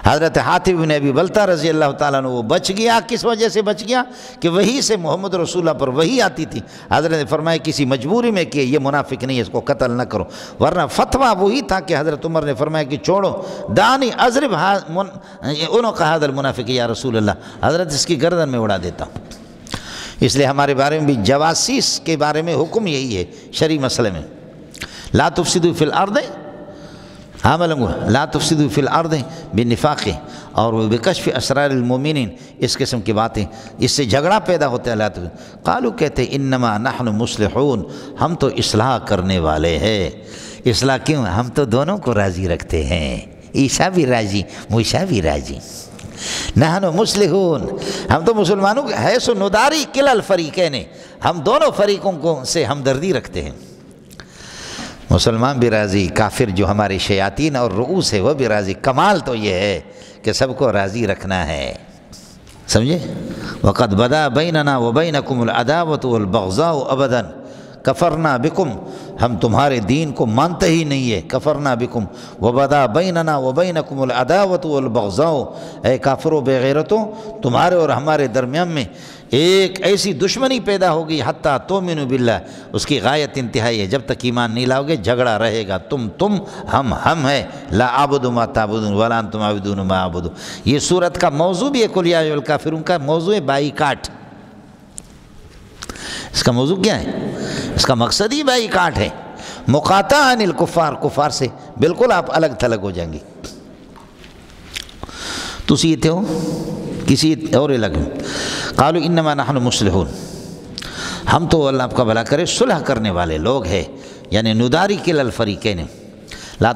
Speaker 1: حضرت حاتب بن ابی بلتہ رضی اللہ تعالیٰ عنہ وہ بچ گیا. کس وجہ سے بچ گیا؟ کہ وہی سے محمد رسول اللہ پر وہی آتی تھی. حضرت نے فرمایا کسی مجبوری میں کہ یہ منافق نہیں ہے، اس کو قتل نہ کرو. ورنہ فتویٰ وہی تھا کہ حضرت عمر نے فرمایا کہ چھوڑو، دانی اضرب انہوں کا حاضر منافق یا رسول اللہ، حضرت اس کی گردن میں اڑا دیتا ہوں. اس لیے ہمارے بارے میں بھی جواسیس کے بارے میں حکم یہی ہے شرعی مسئلے میں. لا تفسدوا فی الارض، لا تفسدوا فی الارض بالنفاق اور بکشف اسرار المؤمنین، اس قسم کی باتیں، اس سے جھگڑا پیدا ہوتا ہے. قالوا کہتے انما نحن مصلحون، ہم تو اصلاح کرنے والے ہیں. اصلاح کیوں؟ ہم تو دونوں کو راضی رکھتے ہیں، عیسیٰ بھی راضی، موسیٰ بھی راضی. نحن مصلحون، ہم تو مسلمانوں کے حیث نداری کلا الفریقین، ہم دونوں فریقوں کو سے ہمدردی رکھتے ہیں. مسلمان بھی راضی، کافر جو ہمارے شیاطین اور رؤوس ہے وہ بھی راضی. کمال تو یہ ہے کہ سب کو راضی رکھنا ہے، سمجھے؟ وَقَدْ بَدَا بَيْنَنَا وَبَيْنَكُمُ الْعَدَاوَةُ وَالْبَغْضَاءُ أَبَدًا كَفَرْنَا بِكُمْ، ہم تمہارے دین کو مانتے ہی نہیں ہے. کفرنا بکم وبدا بیننا وبینکم العداوۃ والبغضاء، اے کافروں بے غیرتوں، تمہارے اور ہمارے درمیان میں ایک ایسی دشمنی پیدا ہوگی حتیٰ تؤمنوا باللہ، اس کی غایت انتہائی ہے. جب تک ایمان نہیں لاؤ گے جھگڑا رہے گا، تم ہم ہے. لا اعبد ما تعبدون ولا انتم عابدون ما اعبد. یہ صورت کا موضوع بھی ہے قل یا ایھا الکافرون کا موضوع ہے بائیکاٹ. اس کا موضوع کیا ہے؟ اس کا مقصد ہی بائیکاٹ ہے، مقاطعہ عن الکفار، کفار سے بالکل آپ الگ تھلگ ہو جائیں گے. تسی اتنے ہو کسی اور الگ ہو. قالوا انما نحن مصلحون، ہم تو اللہ آپ کا بھلا کرے صلح کرنے والے لوگ ہیں، یعنی نداری کل الفریقین. لا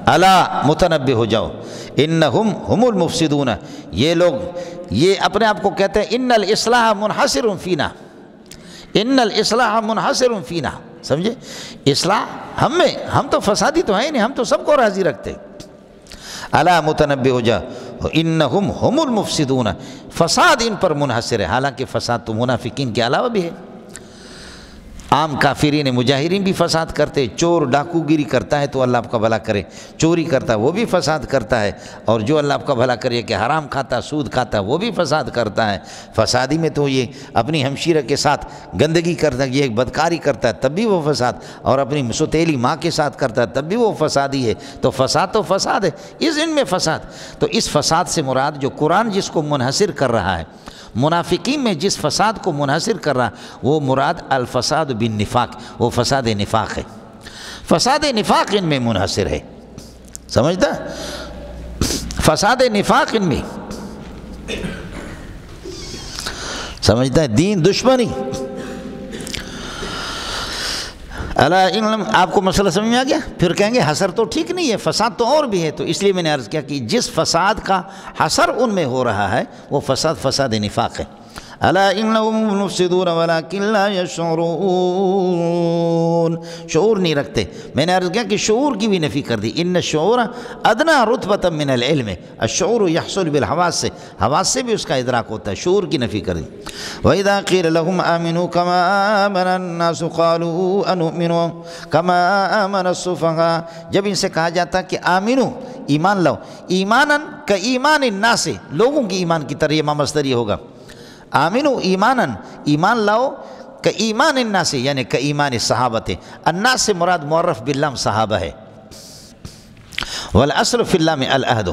Speaker 1: الا متنبہ ہو جاؤ، انہم ہم المفسدون، یہ لوگ یہ اپنے آپ کو کہتے ہیں ان الاصلاح منحصر فینا، ان الاصلاح منحصر فینا، سمجھے؟ اصلاح ہم میں، ہم تو فسادی تو ہیں نہیں، ہم تو سب کو راضی رکھتے۔ الا متنبہ ہو جا انہم ہم المفسدون، فساد ان پر منحصر ہے، حالانکہ فساد تو منافقین کے علاوہ بھی ہے۔ عام کافرین مجاہرین بھی فساد کرتے، چور ڈاکو گیری کرتا ہے تو اللہ آپ کا بھلا کرے، چوری کرتا ہے وہ بھی فساد کرتا ہے، اور جو اللہ آپ کا بھلا کرے کہ حرام کھاتا ہے، سود کھاتا ہے وہ بھی فساد کرتا ہے۔ فسادی میں تو یہ اپنی ہمشیرہ کے ساتھ گندگی کرتا ہے، یہ ایک بدکاری کرتا ہے تب بھی وہ فساد، اور اپنی ستیلی ماں کے ساتھ کرتا ہے تب بھی وہ فسادی ہے۔ تو فساد ہے، اس ان میں فساد۔ تو اس فساد سے مراد جو قرآن جس کو منحصر کر رہا ہے، منافقین میں جس فساد کو منحصر کر رہا وہ مراد الفساد بالنفاق، وہ فساد نفاق ہے، فساد نفاق ان میں منحصر ہے، سمجھتا؟ فساد نفاق ان میں، سمجھتا ہے؟ دین دشمنی۔ آپ کو مسئلہ سمجھ میں آ گیا؟ پھر کہیں گے حسر تو ٹھیک نہیں ہے، فساد تو اور بھی ہے، تو اس لیے میں نے عرض کیا کہ جس فساد کا حسر ان میں ہو رہا ہے وہ فساد نفاق ہے۔ الا انہم المفسدون ولکن لا یشعرون، شعور نہیں رکھتے۔ میں نے عرض کیا کہ شعور کی بھی نفی کر دی، ان الشعور ادنی رتبۃ من العلم، الشعور یحصل بالحواس سے، حواس سے بھی اس کا ادراک ہوتا ہے، شعور کی نفی کر دی۔ وَإِذَا قِيلَ لَهُمْ آمِنُوا كَمَا آمَنَ النَّاسُ قَالُوا أَنُؤْمِنُ كَمَا آمَنَ السُّفَهَاءُ، جب ان سے کہا جاتا کہ آمنو ایمان لاؤ، ایماناً کایمان الناس، لوگوں کی ایمان کی طرح، یہ مصدری ہوگا، آمنو ایماناً ایمان لاؤ، کہ ایمان الناس یعنی کہ ایمان صحابت، الناس سے مراد معرف باللام صحابہ ہے، والاصل فی اللام العہد،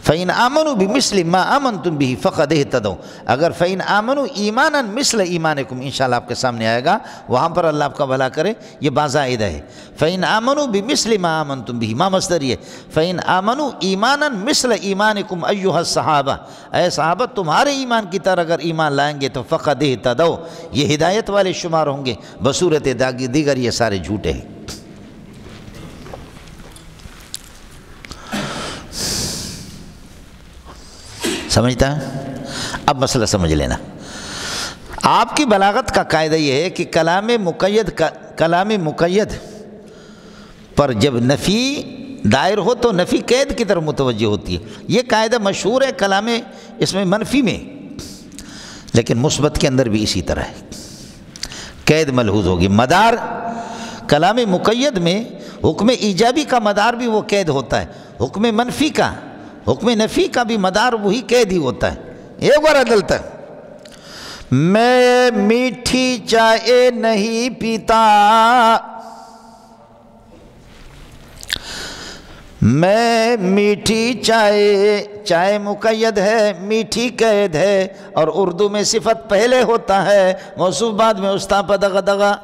Speaker 1: فَإِنْ آمَنُوا بِمِثْلِ مَا آمَنْتُمْ بِهِ فَقَدْ اهْتَدَوْا، اگر فَإِنْ آمَنُوا ایماناً مثل ایمانکم، انشاءاللہ آپ کے سامنے آئے گا، وہاں پر اللہ آپ کا بھلا کرے، یہ بازائدہ ہے۔ فَإِنْ آمَنُوا بِمِثْلِ مَا آمَنْتُمْ بِهِ، ما مصدری ہے، فَإِنْ آمَنُوا ایماناً مثل ایمانکم ایھا الصحابہ، اے صحابت تمہارے ایمان کی طرح اگر ایمان لائیں گے تو فَقَدْ اهْتَدَوْا، یہ ہدایت والے شمار ہوں گے، بصورت دیگر یہ سارے جھوٹے ہیں۔ سمجھتا ہے؟ اب مسئلہ سمجھ لینا، آپ کی بلاغت کا قاعدہ یہ ہے کہ کلام مقید پر جب نفی دائر ہو تو نفی قید کی طرف متوجہ ہوتی ہے، یہ قاعدہ مشہور ہے کلام اس میں منفی میں، لیکن مثبت کے اندر بھی اسی طرح ہے، قید ملحوظ ہوگی۔ مدار کلام مقید میں حکم ایجابی کا مدار بھی وہ قید ہوتا ہے، حکم منفی کا، حکم نفی کا بھی مدار وہی قید ہی ہوتا ہے۔ ایک بار عدلتا ہے، میں میٹھی چائے نہیں پیتا، میں میٹھی چائے مقید ہے، میٹھی قید ہے، اور اردو میں صفت پہلے ہوتا ہے، موصوف بعد میں، استاپا دغا دغا،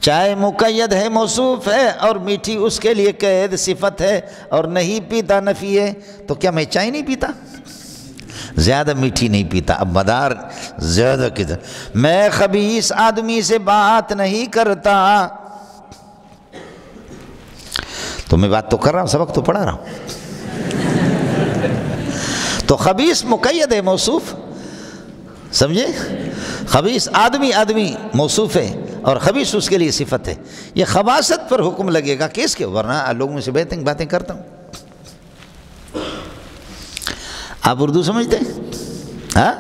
Speaker 1: چائے مقید ہے موصوف ہے اور میٹھی اس کے لیے قید صفت ہے، اور نہیں پیتا نفی ہے، تو کیا میں چائے نہیں پیتا؟ زیادہ میٹھی نہیں پیتا، اب مدار زیادہ کدھر؟ میں خبیث آدمی سے بات نہیں کرتا، تو میں بات تو کر رہا ہوں، سبق تو پڑھا رہا ہوں، تو خبیث مقید ہے موصوف، سمجھے؟ خبیث آدمی موصوف ہے اور خبیث اس کے لیے صفت ہے، یہ خباثت پر حکم لگے گا کس کے؟ ورنہ لوگوں سے باتیں کرتا ہوں۔ آپ اردو سمجھتے ہیں؟ ہاں،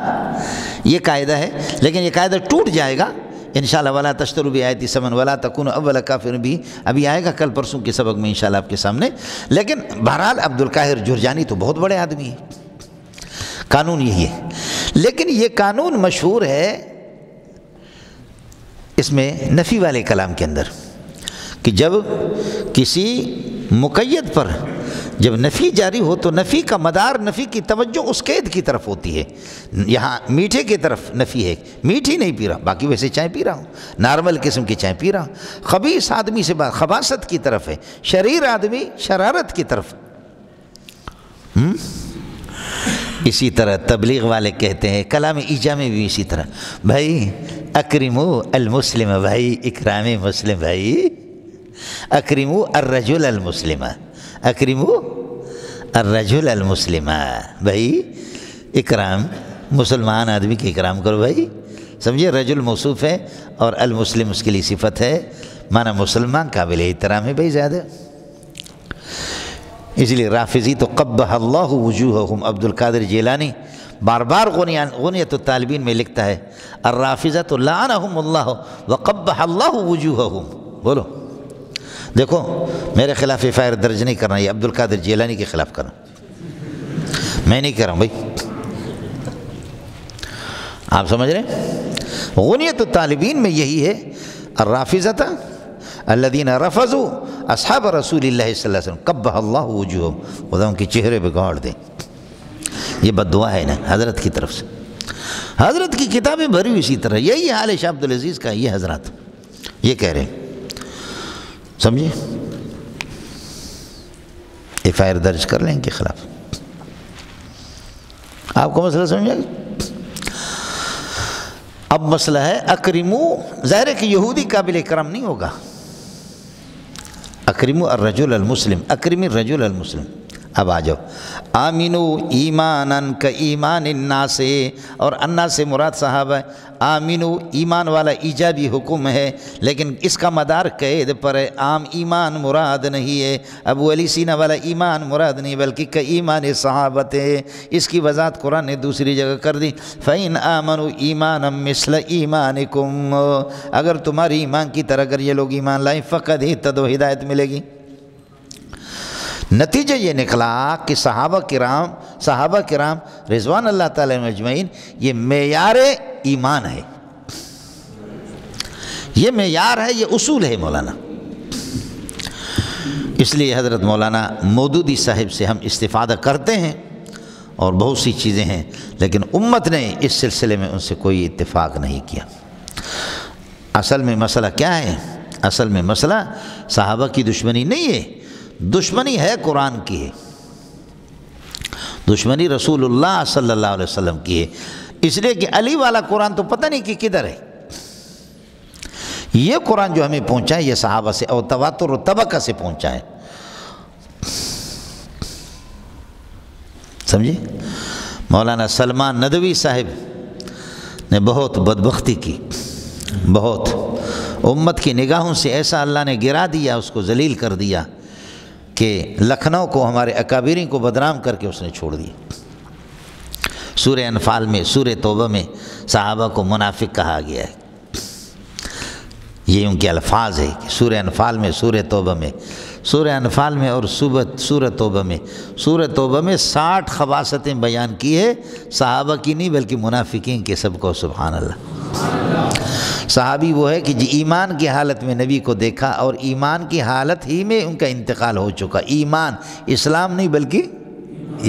Speaker 1: یہ قاعدہ ہے، لیکن یہ قاعدہ ٹوٹ جائے گا انشاءاللہ، وَلَا تَشْتَرُوا بِآيَاتِي ثَمَنًا وَلَا تَكُونُوا أَوَّلَ كَافِرٍ بِهِ، ابھی آئے گا کل پرسوں کے سبق میں انشاءاللہ آپ کے سامنے۔ لیکن بہرحال عبدالقاہر جرجانی تو بہت بڑے آدمی ہیں، قانون یہی ہے، لیکن یہ قانون مشہور ہے اس میں نفی والے کلام کے اندر، کہ جب کسی مقید پر جب نفی جاری ہو تو نفی کا مدار، نفی کی توجہ اس قید کی طرف ہوتی ہے، یہاں میٹھے کی طرف نفی ہے، میٹھی نہیں پی رہا، باقی ویسے چائے پی رہا ہوں، نارمل قسم کی چائے پی رہا ہوں۔ خبیث آدمی سے بات خباثت کی طرف ہے، شریر آدمی شرارت کی طرف۔ اسی طرح تبلیغ والے کہتے ہیں، کلام ایجا میں بھی اسی طرح، بھائی اکرمو المسلم، بھائی اکرام مسلم، بھائی اکرموا الرجل المسلم، اکرموا الرجل المسلم، بھائی اکرام مسلمان آدمی کی اکرام کرو بھائی، سمجھے؟ رجل موصوف ہے اور المسلم اس کے لیے صفت ہے، معنی مسلمان قابل احترام ہے بھائی زیادہ. اس لیے رافضی تو قبح اللہ وجوہہم، عبد القادر جیلانی بار بار غنیۃ الطالبین میں لکھتا ہے الرافضۃ لعنہم اللہ وقبح اللہ وجوہہم. بولو دیکھو میرے خلاف ایف آئی آر درج نہیں کرنا، یہ عبد القادر جیلانی کے خلاف کرنا، میں نہیں کر رہا ہوں بھائی. آپ سمجھ رہے ہیں؟ غنیۃ الطالبین میں یہی ہے الرافضۃ الذین رفضوا اصحاب رسول اللہ صلی اللہ علیہ وسلم قبح اللہ وجوہہم، خدا ان کے چہرے پہ گاڑ دیں. یہ بد دعا ہے نا حضرت کی طرف سے. حضرت کی کتابیں بھری ہوئی اسی طرح، یہی حال ہے شاہ عبدالعزیز کا. یہ حضرات یہ کہہ رہے ہیں، سمجھے؟ ایف آئی آر درج کر لیں ان کے خلاف. آپ کو مسئلہ سمجھ گا؟ اب مسئلہ ہے اکرمو، ظاہر ہے کہ یہودی قابل اکرام نہیں ہوگا. اکرمو الرجل المسلم، اکرم الرجل المسلم. اب آ جاؤ، آمینو ایماناً کا ایمان الناس، اور الناس سے مراد صحابہ. آمینو ایمان والا ایجابی حکم ہے، لیکن اس کا مدار قید پر ہے، عام ایمان مراد نہیں ہے. ابو علی سینہ والا ایمان مراد نہیں بلکہ کا ایمان صحابت ہے. اس کی وضاحت قرآن نے دوسری جگہ کر دی، فَإِنْ آمَنُوا إِيمَانًا مِثْلَ إِيمَانِكُمْ، اگر تمہاری ایمان کی طرح اگر یہ لوگ ایمان لائیں فقط اہتدوا، ہدایت ملے گی. نتیجہ یہ نکلا کہ صحابہ کرام رضوان اللہ تعالیٰ اجمعین یہ معیار ایمان ہے، یہ معیار ہے، یہ اصول ہے مولانا. اس لیے حضرت مولانا مودودی صاحب سے ہم استفادہ کرتے ہیں اور بہت سی چیزیں ہیں، لیکن امت نے اس سلسلے میں ان سے کوئی اتفاق نہیں کیا. اصل میں مسئلہ کیا ہے؟ اصل میں مسئلہ صحابہ کی دشمنی نہیں ہے، دشمنی ہے قرآن کی ہے، دشمنی رسول اللہ صلی اللہ علیہ وسلم کی ہے. اس لیے کہ علی والا قرآن تو پتہ نہیں کہ کدھر ہے. یہ قرآن جو ہمیں پہنچا ہے یہ صحابہ سے اور تواتر و طبقہ سے پہنچا ہے. سمجھے؟ مولانا سلمان ندوی صاحب نے بہت بدبختی کی، بہت امت کی نگاہوں سے ایسا اللہ نے گرا دیا، اس کو ذلیل کر دیا کہ لکھنؤ کو ہمارے اکابرین کو بدنام کر کے اس نے چھوڑ دیا. سورہ انفال میں، سورہ توبہ میں صحابہ کو منافق کہا گیا ہے. یہ ان کے الفاظ ہے کہ سورہ انفال میں، سورہ توبہ میں، سورہ انفال میں اور سورہ توبہ میں، سورہ توبہ میں 60 خباثتیں بیان کی ہے، صحابہ کی نہیں بلکہ منافقین کے. سب کو سبحان اللہ. صحابی وہ ہے کہ جی ایمان کی حالت میں نبی کو دیکھا اور ایمان کی حالت ہی میں ان کا انتقال ہو چکا. ایمان، اسلام نہیں بلکہ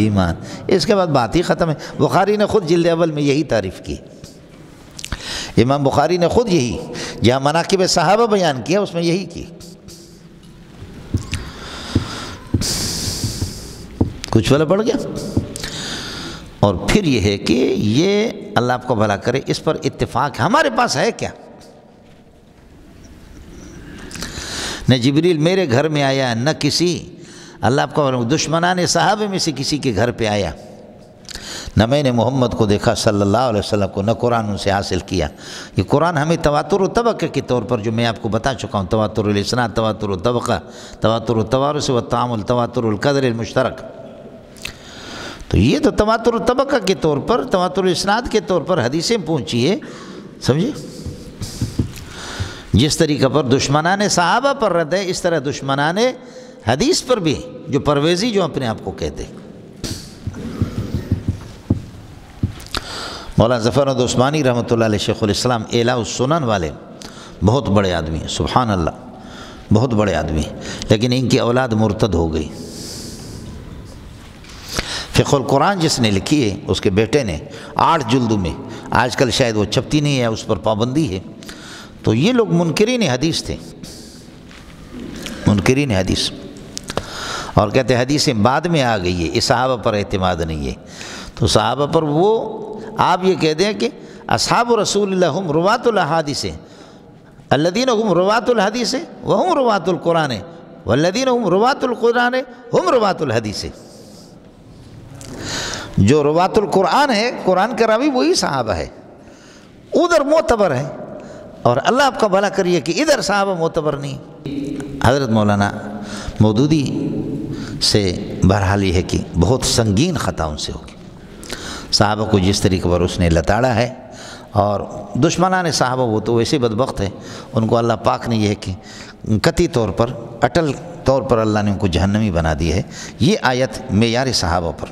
Speaker 1: ایمان. اس کے بعد بات ہی ختم ہے. بخاری نے خود جلد اول میں یہی تعریف کی، امام بخاری نے خود یہی، جہاں مناقب صحابہ بیان کیا اس میں یہی کی. کچھ والا پڑ گیا. اور پھر یہ ہے کہ یہ اللہ آپ کو بھلا کرے، اس پر اتفاق ہمارے پاس ہے کیا؟ نہ جبریل میرے گھر میں آیا، نہ کسی اللہ آپ کو دشمنان صحابہ میں سے کسی کے گھر پہ آیا، نہ میں نے محمد کو دیکھا صلی اللہ علیہ وسلم کو، نہ قرآن ان سے حاصل کیا. یہ قرآن ہمیں تواتر و طبقہ کے طور پر جو میں آپ کو بتا چکا ہوں، تواتر الاسناد، تواتر الطبقہ، تواتر التوارث والتعامل، تواتر القدر المشترک. تو یہ تو تواتر الطبقہ کے طور پر، تواتر الاسناد کے طور پر حدیثیں پہنچی ہے. سمجھے؟ جس طریقہ پر دشمنان صحابہ پر رد ہے، اس طرح دشمنان حدیث پر بھی، جو پرویزی جو اپنے آپ کو کہتے. مولانا ظفر احمد عثمانی رحمۃ اللہ علیہ شیخ الاسلام اعلاء السنن والے بہت بڑے آدمی ہیں، سبحان اللہ، بہت بڑے آدمی ہیں، لیکن ان کی اولاد مرتد ہو گئی. فقہ القرآن جس نے لکھی ہے اس کے بیٹے نے 8 جلدوں میں، آج کل شاید وہ چھپتی نہیں ہے، اس پر پابندی ہے. تو یہ لوگ منکرین حدیث تھے، منکرین حدیث، اور کہتے ہیں حدیثیں بعد میں آ گئی ہے، اس صحابہ پر اعتماد نہیں ہے. تو صحابہ پر وہ آپ یہ کہہ دیں کہ اصحاب رسول اللہ ہم روات الاحادیث، الذین هم رواۃ الحدیث وهم رواۃ القرآن والذین هم رواۃ القرآن هم رواۃ الحدیث۔ جو رواۃ القرآن ہے، قرآن کے راوی وہی صحابہ ہے، ادھر معتبر ہے، اور اللہ آپ کا بھلا کریے کہ ادھر صحابہ معتبر نہیں۔ حضرت مولانا مودودی سے بہرحال یہ ہے کہ بہت سنگین خطا ان سے ہوگی، صحابہ کو جس طریقے پر اس نے لتاڑا ہے، اور دشمنان صحابہ وہ تو ویسے بدبخت ہے، ان کو اللہ پاک نے یہ ہے کہ قطعی طور پر اٹل طور پر اللہ نے ان کو جہنمی بنا دی ہے۔ یہ آیت معیار صحابہ پر۔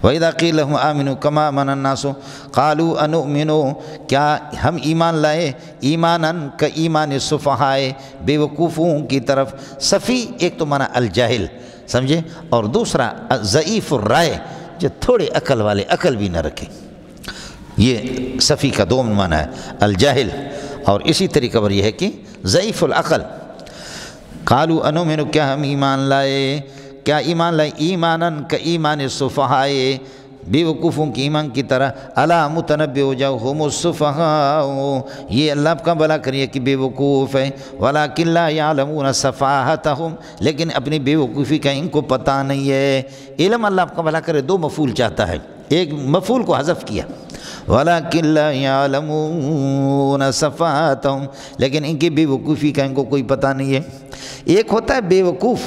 Speaker 1: وَإِذَا قِيلَ لَهُمْ آمِنُوا كَمَا آمَنَ النَّاسُ قَالُوا أَنُؤْمِنُ، کیا ہم ایمان لائے ایماناً کایمان السفہاء، بے وقوفوں کی طرف۔ صفی ایک تو معنی الجاہل، سمجھے، اور دوسرا ضعیف الرائے، جو تھوڑے عقل والے، عقل بھی نہ رکھے، یہ صفی کا دوم معنی ہے الجاہل، اور اسی طریقے پر یہ ہے کہ ضعیف العقل۔ قالوا انؤمن، کیا ہم ایمان لائے، کیا ایمان لائے ایماناً کایمان السفہاء، بے وقوفوں کی ایمان کی طرح۔ الا متنبئهم السفہاء، یہ اللہ آپ کا بھلا کریے کہ بے وقوف ہے، ولکن لا یعلمون سفاہتهم، لیکن اپنی بے وقوفی کا ان کو پتہ نہیں ہے۔ علم اللہ آپ کا بھلا کرے دو مفعول چاہتا ہے، ایک مفعول کو حذف کیا، وَلَكِنْ لَا يَعْلَمُونَ صَفَاتَهُمْ، لیکن ان کی بے وقوفی کا ان کو کوئی پتہ نہیں ہے۔ ایک ہوتا ہے بے وقوف،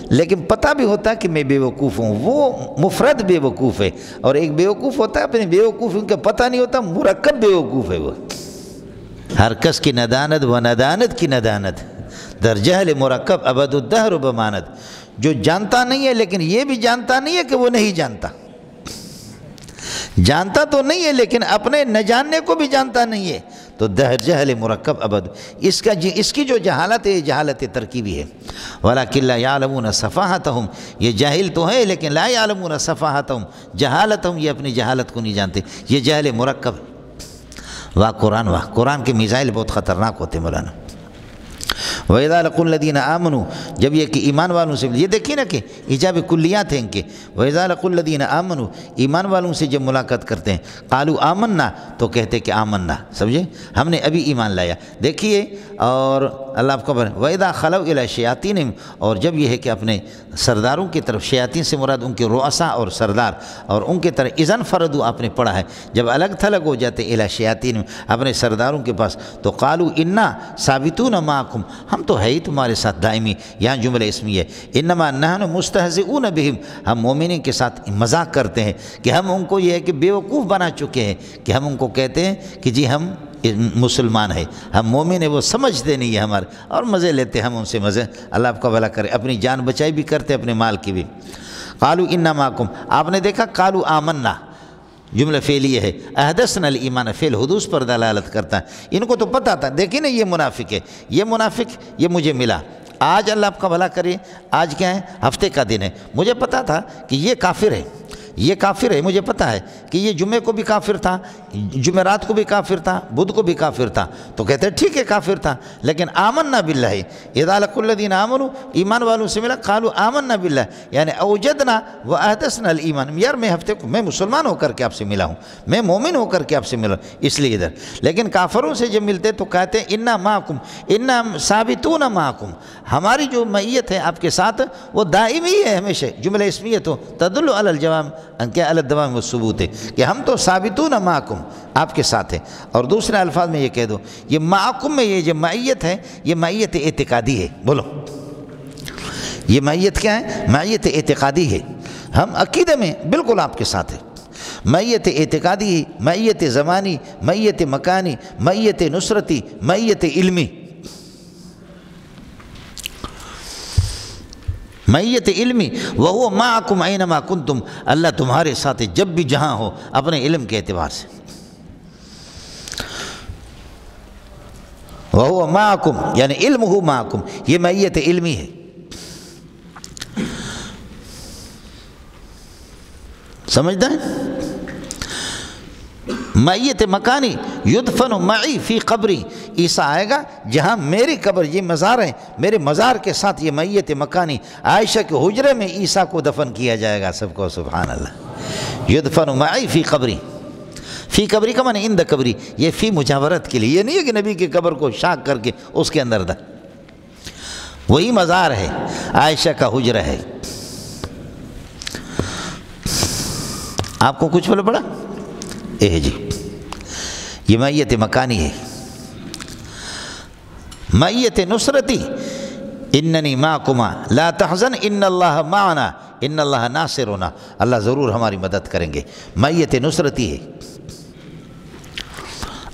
Speaker 1: لیکن پتہ بھی ہوتا ہے کہ میں بے وقوف ہوں، وہ مفرد بے وقوف ہے، اور ایک بے وقوف ہوتا ہے اپنے بے وقوف ان کا پتہ نہیں ہوتا، مرکب بے وقوف ہے۔ وہ ہر کس کی ندانت و ندانت کی ندانت، در جہل مرکب ابد الدہر بماند، جو جانتا نہیں ہے لیکن یہ بھی جانتا نہیں ہے کہ وہ نہیں جانتا، جانتا تو نہیں ہے لیکن اپنے نہ جاننے کو بھی جانتا نہیں ہے، تو دہر جہل مرکب ابد، اس کی جو جہالت ہے یہ جہالت ترکیبی ہے۔ وَلَكِنْ لَا يَعْلَمُونَ صَفَاحَتَهُمْ، یہ جاہل تو ہے لیکن لا يَعْلَمُونَ صَفَاحَتَهُمْ، جہالتہم، یہ اپنی جہالت کو نہیں جانتے، یہ جہل مرکب۔ واہ قرآن، واہ قرآن کے میزائل بہت خطرناک ہوتے مولانا۔ وَإِذَا لَقُوا الَّذِينَ آمَنُوا، جب یہ کہ ایمان والوں سے، یہ دیکھیں نا کہ ایجاب کلیات ہیں ان کے۔ وَإِذَا لَقُوا الَّذِينَ آمَنُوا، ایمان والوں سے جب ملاقات کرتے ہیں، قَالُوا آمَنَّا، تو کہتے کہ آمَنَّا، سمجھے ہم نے ابھی ایمان لایا۔ دیکھیے، اور اللہ آپ کو وَإِذَا خَلَوْا إِلَىٰ شَيَاطِينِهِمْ، اور جب یہ ہے کہ اپنے سرداروں کی طرف، شیاطین سے مراد ان کے رؤساء اور سردار، اور ان کے طرف اذن فردو آپ نے پڑھا ہے، جب الگ تھلگ ہو جاتے إِلَىٰ شَيَاطِينِهِمْ، اپنے سرداروں کے پاس، تو قَالُوا إِنَّا ثَابِتُونَ مَعَكُمْ، ہم تو ہے ہی تمہارے ساتھ دائمی۔ یہاں جملہ اسمی ہے، انما نحن مستہزئون بہم، ہم مومنین کے ساتھ مذاق کرتے ہیں، کہ ہم ان کو یہ ہے کہ بیوقوف بنا چکے ہیں، کہ ہم ان کو کہتے ہیں کہ جی ہم مسلمان ہیں، ہم مومن ہیں، وہ سمجھتے نہیں ہیں ہمارے، اور مزے لیتے ہیں ہم ان سے مزے۔ اللہ آپ کا بھلا کرے، اپنی جان بچائی بھی کرتے، اپنے مال کی بھی۔ قالوا انا معکم، آپ نے دیکھا قالوا آمنا، جملہ فعلیہ ہے، احدثنا الایمان، فعل حدوث پر دلالت کرتا ہے۔ ان کو تو پتہ تھا، دیکھیں نا یہ منافق ہے، یہ منافق، یہ مجھے ملا آج، اللہ آپ کا بھلا کرے، آج کیا ہے، ہفتے کا دن ہے، مجھے پتہ تھا کہ یہ کافر ہے، یہ کافر ہے، مجھے پتہ ہے کہ یہ جمعے کو بھی کافر تھا، جمعرات کو بھی کافر تھا، بدھ کو بھی کافر تھا، تو کہتے ہیں ٹھیک ہے کافر تھا، لیکن آمنا باللہ، اذا لقوا الذین آمنوا، ایمان والوں سے ملا، قالوا آمنا باللہ، یعنی اوجدنا و احدثنا الایمان، یار میں ہفتے کو، میں مسلمان ہو کر کے آپ سے ملا ہوں، میں مومن ہو کر کے آپ سے ملا ہوں، اس لیے ادھر۔ لیکن کافروں سے جب ملتے تو کہتے ہیں انا معکم، انا ثابتون معکم، ہماری جو معیت ہے آپ کے ساتھ وہ دائمی ہے ہمیشہ، جملہ اسمیہ تو تدل علی الجوام، کیا علی الدوام والثبوت ہے، کہ ہم تو ثابتون معکم، آپ کے ساتھ ہیں۔ اور دوسرے الفاظ میں یہ کہہ دو، یہ معکم میں یہ جو معیت ہے، یہ معیت اعتقادی ہے، بولو یہ معیت کیا ہے؟ معیت اعتقادی ہے، ہم عقیدے میں بالکل آپ کے ساتھ ہیں۔ معیت اعتقادی، معیت زمانی، معیت مکانی، معیت نصرتی، معیت علمی، معیت علمی، وَهُوَ مَعَكُمْ أَيْنَمَا كُنْتُمْ، اللہ تمہارے ساتھ جب بھی جہاں ہو، اپنے علم کے اعتبار سے۔ وَهُوَ مَعَكُمْ یعنی علمُهُ مَعَكُمْ، یہ معیت علمی ہے، سمجھتا ہے؟ معیت مکانی، یدفن معی فی قبری، عیسیٰ آئے گا جہاں میری قبر، یہ مزار ہے، میرے مزار کے ساتھ یہ معیت مکانی، عائشہ کے حجرے میں عیسیٰ کو دفن کیا جائے گا، سب کو سبحان اللہ۔ یدفن معی فی قبری، فی قبری کا معنی عند قبری، یہ فی مجاورت کے لیے، یہ نہیں ہے کہ نبی کی قبر کو شاک کر کے اس کے اندر وہی مزار ہے، عائشہ کا حجرہ ہے۔ آپ کو کچھ بولا پڑا؟ جی یہ میت مکانی ہے، میت نصرتی، اننی معکما لا تحزن ان اللہ معنا ان اللہ ناصرنا، اللہ ضرور ہماری مدد کریں گے، میت نصرتی ہے۔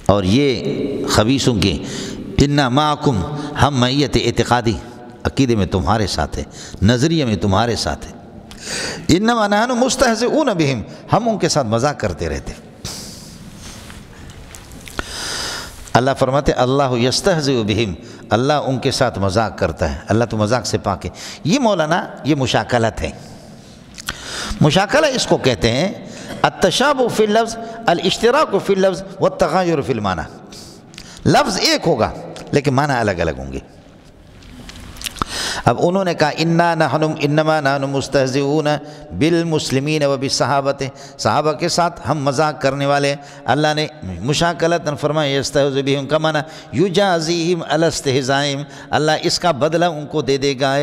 Speaker 1: اور یہ خبیثوں کے انا معکم، ہم میت اعتقادی، عقیدے میں تمہارے ساتھ ہے، نظریے میں تمہارے ساتھ ہے، انما نحن مستہزئون بہم، ہم ان کے ساتھ مذاق کرتے رہتے۔ اللہ فرماتے اللہ یستہزئ بہم، اللہ ان کے ساتھ مذاق کرتا ہے، اللہ تو مذاق سے پاک ہے۔ یہ مولانا یہ مشاکلت ہے، مشاکلہ اس کو کہتے ہیں التشابہ فی اللفظ، الاشتراک فی اللفظ والتغایر فی المعنی، لفظ ایک ہوگا لیکن معنی الگ الگ ہوں گے۔ اب انہوں نے کہا انما نحن مستہزئون بالمسلمین وبالصحابۃ، صحابہ کے ساتھ ہم مذاق کرنے والے ہیں۔ اللہ نے مشاکلت فرمایا یستہزئ بہم کا معنی یجازیہم علی استہزائہم، اللہ اس کا بدلہ ان کو دے دے گا۔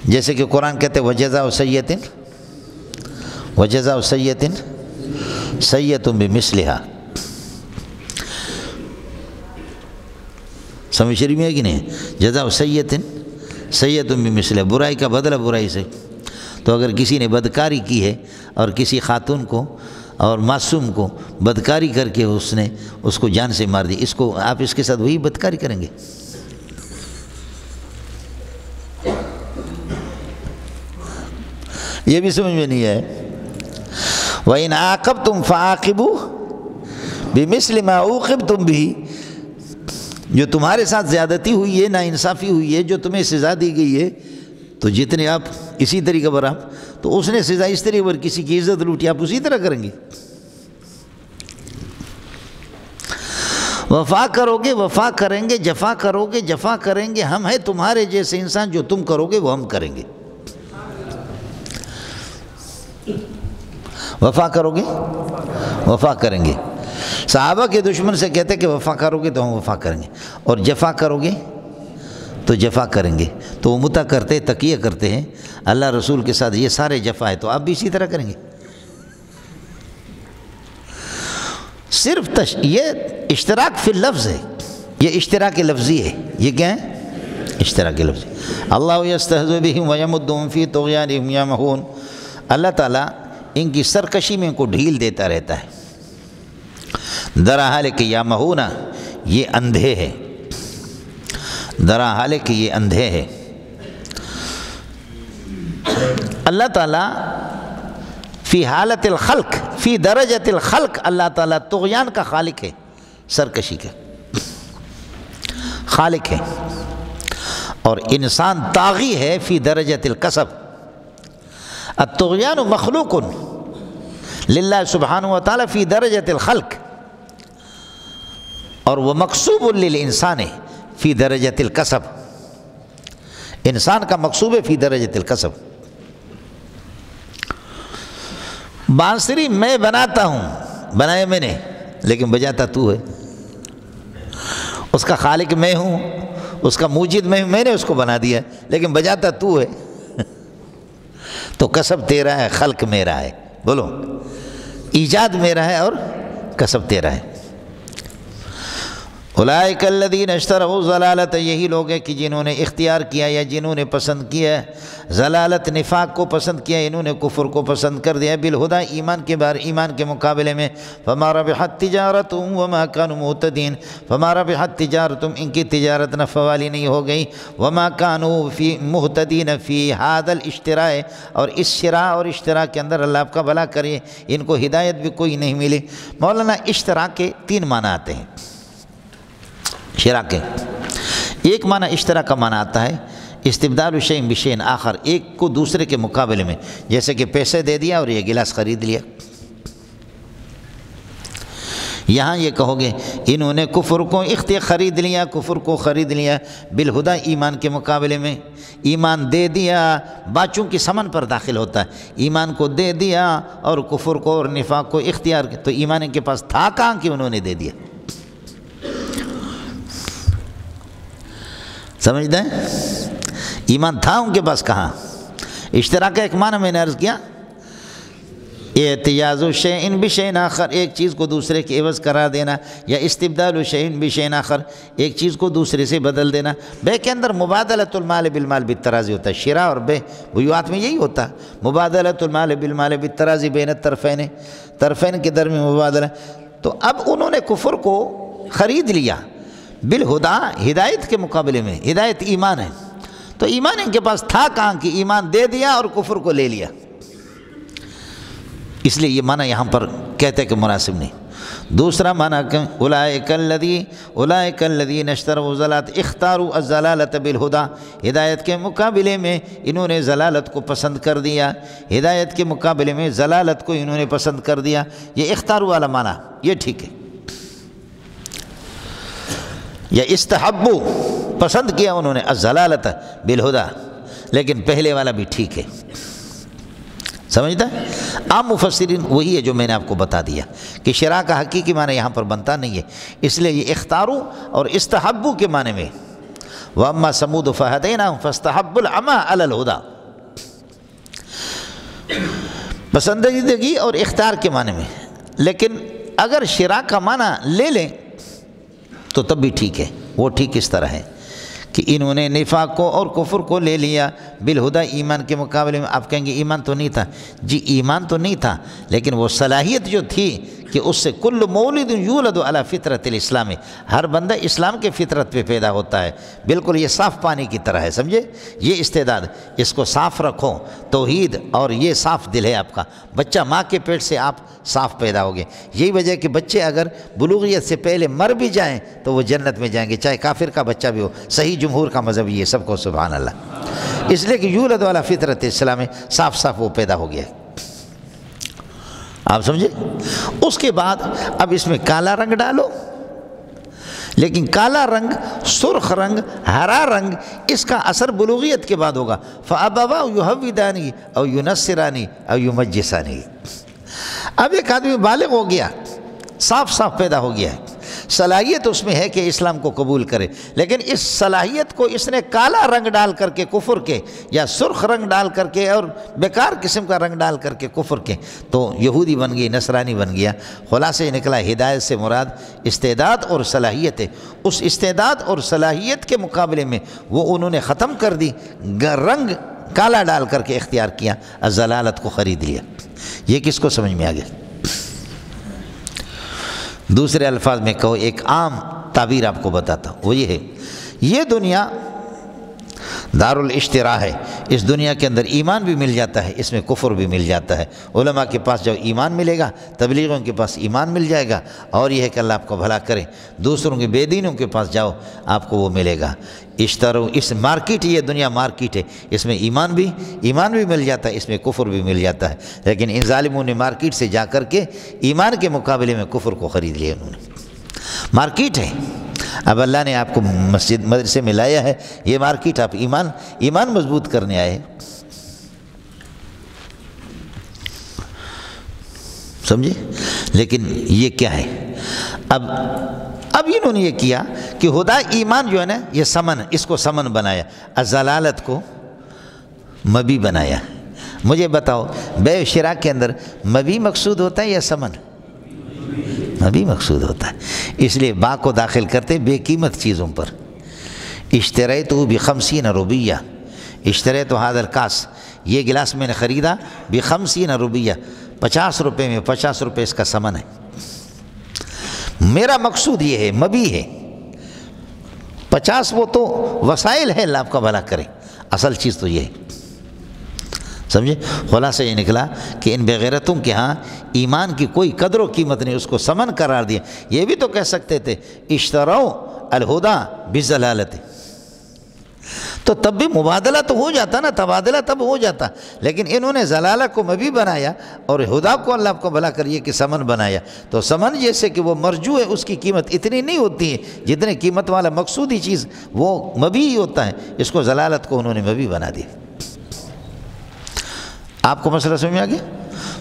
Speaker 1: جیسے کہ قرآن کہتے ہیں وجزاء سیئۃ سیئۃ بمثلہا، سمجھ شریف میں ہے کہ نہیں؟ جزاء سیئۃ سیئۃ بمثلہا، برائی کا بدلہ برائی سے۔ تو اگر کسی نے بدکاری کی ہے اور کسی خاتون کو اور معصوم کو بدکاری کر کے اس نے اس کو جان سے مار دی، اس کو آپ اس کے ساتھ وہی بدکاری کریں گے؟ یہ بھی سمجھ میں نہیں ہے۔ وَإِنْ عَاقَبْتُمْ فَعَاقِبُوا بِمِثْلِ مَا عُوقِبْتُمْ بِهِ، جو تمہارے ساتھ زیادتی ہوئی ہے، ناانصافی ہوئی ہے، جو تمہیں سزا دی گئی ہے، تو جتنے آپ اسی طریقے پر آپ، تو اس نے سزا اس طریقے پر کسی کی عزت لوٹی، آپ اسی طرح کریں گے؟ وفا کرو گے وفا کریں گے، جفا کرو گے جفا کریں گے، ہم ہیں تمہارے جیسے انسان، جو تم کرو گے وہ ہم کریں گے۔ وفا کرو گے وفا کریں گے، صحابہ کے دشمن سے کہتے کہ وفا کرو گے تو ہم وفا کریں گے، اور جفا کرو گے تو جفا کریں گے۔ تو وہ متا کرتے تقیہ کرتے ہیں اللہ رسول کے ساتھ، یہ سارے جفا ہے تو آپ بھی اسی طرح کریں گے۔ صرف یہ اشتراک فی اللفظ ہے، یہ اشتراک لفظی ہے۔ یہ کیا ہے؟ اشتراک لفظی۔ اللہ یستہزئ بہم ویمدہم فی طغیانہم یعمہون، اللہ تعالیٰ ان کی سرکشی میں ان کو ڈھیل دیتا رہتا ہے۔ درا حال کہ یعمہون، یہ اندھے ہے، درا حال کہ یہ اندھے ہے۔ اللہ تعالیٰ فی حالت الخلق، فی درجت الخلق، اللہ تعالیٰ طغیان کا خالق ہے، سرکشی کا خالق ہے، اور انسان طاغی ہے فی درجت الکسب۔ الطغیان مخلوق للہ سبحانہ وتعالی فی درجت الخلق، اور وہ مقصوب للانسان فی درجت الکسب، انسان کا مقصوب ہے فی درجت الکسب۔ بانسری میں بناتا ہوں، بنایا میں نے، لیکن بجاتا تو ہے۔ اس کا خالق میں ہوں، اس کا موجد میں نے اس کو بنا دیا، لیکن بجاتا تو ہے۔ تو کسب تیرا ہے، خلق میرا ہے، بولو، ایجاد میرا ہے اور کسب تیرا ہے۔ اولئک الذین اشتروا الضلالۃ، یہی لوگ ہیں کہ جنہوں نے اختیار کیا یا جنہوں نے پسند کیا ضلالت، نفاق کو پسند کیا، انہوں نے کفر کو پسند کر دیا، بالہدیٰ، ایمان کے مقابلے میں۔ فما ربحت تجارتہم وما کانوا مہتدین، فما ربحت تجارتہم، ان کی تجارت نفع والی نہیں ہو گئی، وما کانوا فی مہتدین فی ھذا الاشتراء، اور اس شراء اور اشتراء کے اندر اللہ آپ کا بھلا کرے، ان کو ہدایت بھی کوئی نہیں ملی۔ مولانا اشتراء کے 3 معنی آتے ہیں شراء کے۔ ایک معنی اشتراء کا معنی آتا ہے استبدال شیء بشیء آخر، ایک کو دوسرے کے مقابلے میں، جیسے کہ پیسے دے دیا اور یہ گلاس خرید لیا۔ یہاں یہ کہو گے انہوں نے کفر کو خرید لیا، کفر کو خرید لیا بالہدا، ایمان کے مقابلے میں ایمان دے دیا، باچوں کی سمن پر داخل ہوتا ہے، ایمان کو دے دیا اور کفر کو اور نفاق کو اختیار کیا، تو ایمان ان کے پاس تھا کہاں کہ انہوں نے دے دیا؟ سمجھتے ہیں؟ ایمان تھا ان کے پاس کہاں؟ اشتراک کا ایک معنی میں نے عرض کیا، اعتیاض شیء بشیء آخر، ایک چیز کو دوسرے کے عوض قرار دینا، یا استبدال شیء بشیء آخر، ایک چیز کو دوسرے سے بدل دینا۔ بے کے اندر مبادلۃ المال بالمال بالتراضی ہوتا ہے، شراء اور بے بیوعات میں یہی ہوتا ہے، مبادلۃ المال بالمال بالتراضی بین الطرفین، طرفین کے درمیان مبادلہ۔ تو اب انہوں نے کفر کو خرید لیا بالہدا، ہدایت کے مقابلے میں، ہدایت ایمان ہے، تو ایمان ان کے پاس تھا کہاں کہ ایمان دے دیا اور کفر کو لے لیا، اس لیے یہ معنی یہاں پر کہتے کہ مناسب نہیں۔ دوسرا معنی کہ اولئک الذین اشتروا الضلالۃ اختاروا الضلالۃ بالہدی، ہدایت کے مقابلے میں انہوں نے ضلالت کو پسند کر دیا، ہدایت کے مقابلے میں ضلالت کو انہوں نے پسند کر دیا، یہ اختاروا والا معنی یہ ٹھیک ہے، یا استحبوا پسند کیا انہوں نے الضلالۃ بالہدی، لیکن پہلے والا بھی ٹھیک ہے، سمجھتا ہے؟ عام مفسرین وہی ہے جو میں نے آپ کو بتا دیا کہ شراء کا حقیقی معنی یہاں پر بنتا نہیں ہے، اس لیے یہ اختارو اور استحبو کے معنی میں، وَأَمَّا ثَمُودُ فَهَدَيْنَاهُمْ فَاسْتَحَبُّوا الْعَمَىٰ عَلَى الْهُدَىٰ، پسندیدگی اور اختیار کے معنی میں، لیکن اگر شراء کا معنی لے لیں تو تب بھی ٹھیک ہے، وہ ٹھیک اس طرح ہے کہ انہوں نے نفاق کو اور کفر کو لے لیا بالہدا، ایمان کے مقابلے میں۔ آپ کہیں گے ایمان تو نہیں تھا، جی ایمان تو نہیں تھا، لیکن وہ صلاحیت جو تھی کہ اس سے کل مولد یولد علی فطرت الاسلام، ہر بندہ اسلام کے فطرت پہ پیدا ہوتا ہے، بالکل یہ صاف پانی کی طرح ہے، سمجھے؟ یہ استعداد، اس کو صاف رکھو، توحید اور یہ صاف دل ہے آپ کا، بچہ ماں کے پیٹ سے آپ صاف پیدا ہوگے، یہی وجہ کہ بچے اگر بلوغیت سے پہلے مر بھی جائیں تو وہ جنت میں جائیں گے، چاہے کافر کا بچہ بھی ہو، صحیح جمہور کا مذہب یہ سب کو سبحان اللہ، اس لیے کہ یولد علی فطرت الاسلام میں صاف صاف وہ پیدا ہو گیا ہے، آپ سمجھے؟ اس کے بعد اب اس میں کالا رنگ ڈالو، لیکن کالا رنگ، سرخ رنگ، ہرا رنگ، اس کا اثر بلوغیت کے بعد ہوگا، فَأَبَوَاهُ يُهَوِّدَانِهِ أَوْ يُنَصِّرَانِهِ أَوْ يُمَجِّسَانِهِ، اب ایک آدمی بالغ ہو گیا، صاف صاف پیدا ہو گیا ہے، صلاحیت اس میں ہے کہ اسلام کو قبول کرے، لیکن اس صلاحیت کو اس نے کالا رنگ ڈال کر کے کفر کے، یا سرخ رنگ ڈال کر کے اور بیکار قسم کا رنگ ڈال کر کے کفر کے، تو یہودی بن گئی، نصرانی بن گیا۔ خلاصہ نکلا ہدایت سے مراد استعداد اور صلاحیت ہے، اس استعداد اور صلاحیت کے مقابلے میں وہ انہوں نے ختم کر دی، رنگ کالا ڈال کر کے اختیار کیا، الضلالت کو خرید لیا۔ یہ کس کو سمجھ میں آ گیا؟ دوسرے الفاظ میں کہو، ایک عام تعبیر آپ کو بتاتا ہوں، وہ یہ ہے، یہ دنیا دار الاشتراء ہے، اس دنیا کے اندر ایمان بھی مل جاتا ہے، اس میں کفر بھی مل جاتا ہے، علماء کے پاس جب ایمان ملے گا، تبلیغوں کے پاس ایمان مل جائے گا، اور یہ ہے کہ اللہ آپ کو بھلا کرے، دوسروں کے بے دینوں کے پاس جاؤ آپ کو وہ ملے گا۔ اشترو، اس مارکیٹ، یہ دنیا مارکیٹ ہے، اس میں ایمان بھی مل جاتا ہے، اس میں کفر بھی مل جاتا ہے، لیکن ان ظالموں نے مارکیٹ سے جا کر کے ایمان کے مقابلے میں کفر کو خرید لیا، انہوں نے مارکیٹ ہے۔ اب اللہ نے آپ کو مسجد مدرسے میں لایا ہے، یہ مارکیٹ، آپ ایمان مضبوط کرنے آئے، سمجھے؟ لیکن یہ کیا ہے؟ اب انہوں نے یہ کیا کہ ہدا ایمان جو ہے نا، یہ سمن، اس کو سمن بنایا، الضلالت کو مبی بنایا۔ مجھے بتاؤ، بے و شراء کے اندر مبی مقصود ہوتا ہے یا سمن؟ مبی مقصود ہوتا ہے، اس لیے با کو داخل کرتے بے قیمت چیزوں پر۔ اشتریتہ ب50 روپیہ، اشتریتہ ھذا الکاس، یہ گلاس میں نے خریدا ب50 روپیہ، 50 روپے میں، 50 روپے اس کا سمن ہے، میرا مقصود یہ ہے، مبی ہے، 50 وہ تو وسائل ہے، اللہ آپ کا بھلا کرے، اصل چیز تو یہ ہے، سمجھے؟ خلاصہ یہ نکلا کہ ان بغیرتوں کے ہاں ایمان کی کوئی قدر و قیمت نہیں، اس کو سمن قرار دیا۔ یہ بھی تو کہہ سکتے تھے اشتروا الہدی بالضلالۃ، تو تب بھی مبادلہ تو ہو جاتا نا، تبادلہ تب ہو جاتا، لیکن انہوں نے ضلالہ کو مبی بنایا اور ہدا کو اللہ کو بھلا کریے کہ سمن بنایا۔ تو سمن جیسے کہ وہ مرجوع ہے، اس کی قیمت اتنی نہیں ہوتی ہے جتنے قیمت والا مقصودی چیز وہ مبی ہی ہوتا ہے، اس کو ضلالت کو انہوں نے مبی بنا دیا۔ آپ کو مسئلہ سمجھ میں آ گیا؟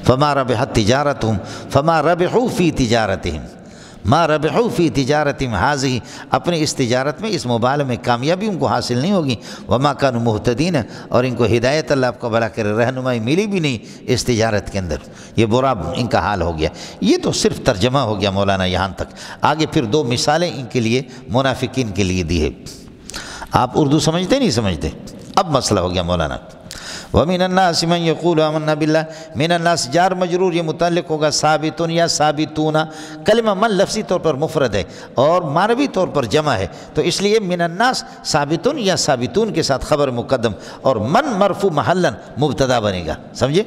Speaker 1: فما ربحت تجارتہم فما ربحوا فی تجارتہم ما ربحوا فی تجارتہم ہذہ، اپنی اس تجارت میں، اس مبالغے میں کامیابی ان کو حاصل نہیں ہوگی، وما کانوا مہتدین، اور ان کو ہدایت اللہ آپ کو بھلا کرے رہنمائی ملی بھی نہیں اس تجارت کے اندر، یہ برا ان کا حال ہو گیا۔ یہ تو صرف ترجمہ ہو گیا مولانا یہاں تک، آگے پھر 2 مثالیں ان کے لیے منافقین کے لیے دی ہے۔ آپ اردو سمجھتے نہیں سمجھتے؟ اب مسئلہ ہو گیا مولانا۔ وَمِنَ النَّاسِ مَنْ يَقُولُ آمَنَّا بِاللَّهِ، من الناس جار مجرور، یہ متعلق ہوگا ثابتون یا ثابتون۔ کلمہ من لفظی طور پر مفرد ہے اور معنوی طور پر جمع ہے، تو اس لیے من الناس ثابتون یا ثابتون کے ساتھ خبر مقدم، اور من مرفوع محلا مبتدا بنے گا، سمجھے؟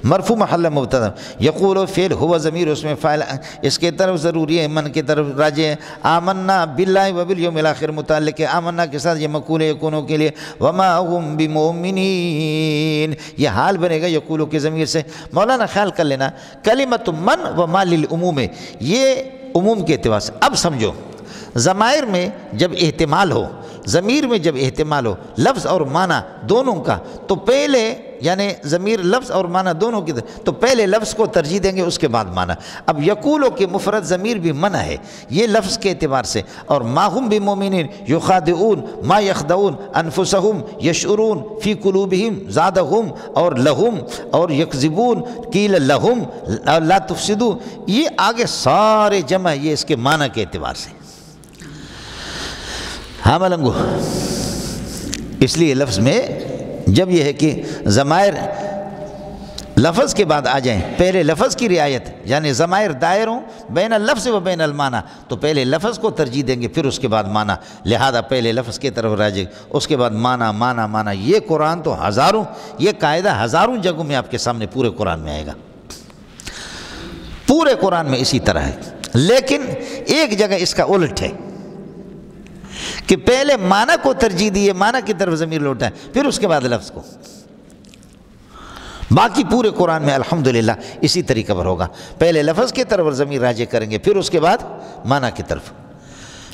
Speaker 1: مرفوع محل مبتدا، یقول فعل ہوا ضمیر اس میں فاعل اس کے طرف ضروری ہے، من کی طرف راجع ہے۔ آمنا باللہ وبالیوم الاخر متعلق ہے آمنا کے ساتھ، یہ مقول یکونوں کے لیے، وما هم بمؤمنین، یہ حال بنے گا یقولوں کے ضمیر سے۔ مولانا خیال کر لینا، کلمۃ من و ما للعموم، یہ عموم کے اعتبار سے۔ اب سمجھو، ضمائر میں جب احتمال ہو، ضمیر میں جب احتمال ہو لفظ اور معنی دونوں کا، تو پہلے یعنی ضمیر لفظ اور معنی دونوں کی، تو پہلے لفظ کو ترجیح دیں گے، اس کے بعد معنی۔ اب یقولو کے مفرد ضمیر بھی منع ہے یہ لفظ کے اعتبار سے، اور ما ہم بمؤمنین یخادعون ما یخدعون انفسہم یشعرون فی قلوبہم زادہم، اور لہم، اور یکذبون قیل لہم لا تفسدوا، یہ آگے سارے جمع یہ اس کے معنی کے اعتبار سے۔ ہاں ملنگو، اس لیے لفظ میں جب یہ ہے کہ ضمائر لفظ کے بعد آ جائیں، پہلے لفظ کی رعایت، یعنی ضمائر دائر ہوں بین اللفظ و بین المعنی، تو پہلے لفظ کو ترجیح دیں گے پھر اس کے بعد معنی، لہذا پہلے لفظ کی طرف راجع، اس کے بعد معنی۔ یہ قرآن تو ہزاروں، یہ قاعدہ ہزاروں جگہوں میں آپ کے سامنے پورے قرآن میں آئے گا، پورے قرآن میں اسی طرح ہے، لیکن ایک جگہ اس کا الٹ ہے کہ پہلے معنی کو ترجیح دیے، معنی کی طرف ضمیر لوٹائیں، پھر اس کے بعد لفظ کو۔ باقی پورے قرآن میں الحمدللہ اسی طریقہ پر ہوگا، پہلے لفظ کی طرف ضمیر راجع کریں گے، پھر اس کے بعد معنی کی طرف۔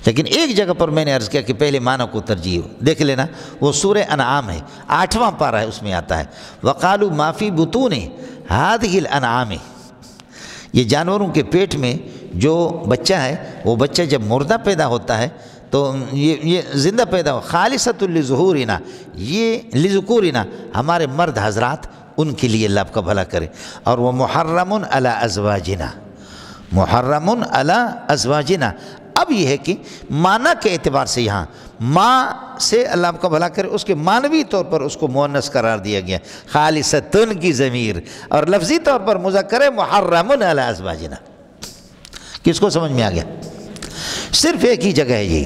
Speaker 1: لیکن ایک جگہ پر میں نے عرض کیا کہ پہلے معنی کو ترجیح ہو، دیکھ لینا، وہ سورہ انعام ہے، 8واں پارہ ہے، اس میں آتا ہے وَقَالُوا مَا فِي بُطُونِ هَٰذِهِ الْأَنْعَامِ، یہ جانوروں کے پیٹ میں جو بچہ ہے، وہ بچہ جب مردہ پیدا ہوتا ہے تو یہ زندہ پیدا ہو، خالصۃ لظہورنا، یہ لذکورنا، ہمارے مرد حضرات ان کے لیے اللہ آپ کا بھلا کرے، اور وہ محرم علی ازواجنا، محرم علی ازواجنا۔ اب یہ ہے کہ معنی کے اعتبار سے یہاں ماں سے اللہ آپ کا بھلا کرے، اس کے معنوی طور پر اس کو مؤنث قرار دیا گیا، خالصۃن کی ضمیر، اور لفظی طور پر مذکر ہے محرم علی ازواجنا۔ کس کو سمجھ میں آ گیا؟ صرف ایک ہی جگہ ہے یہی،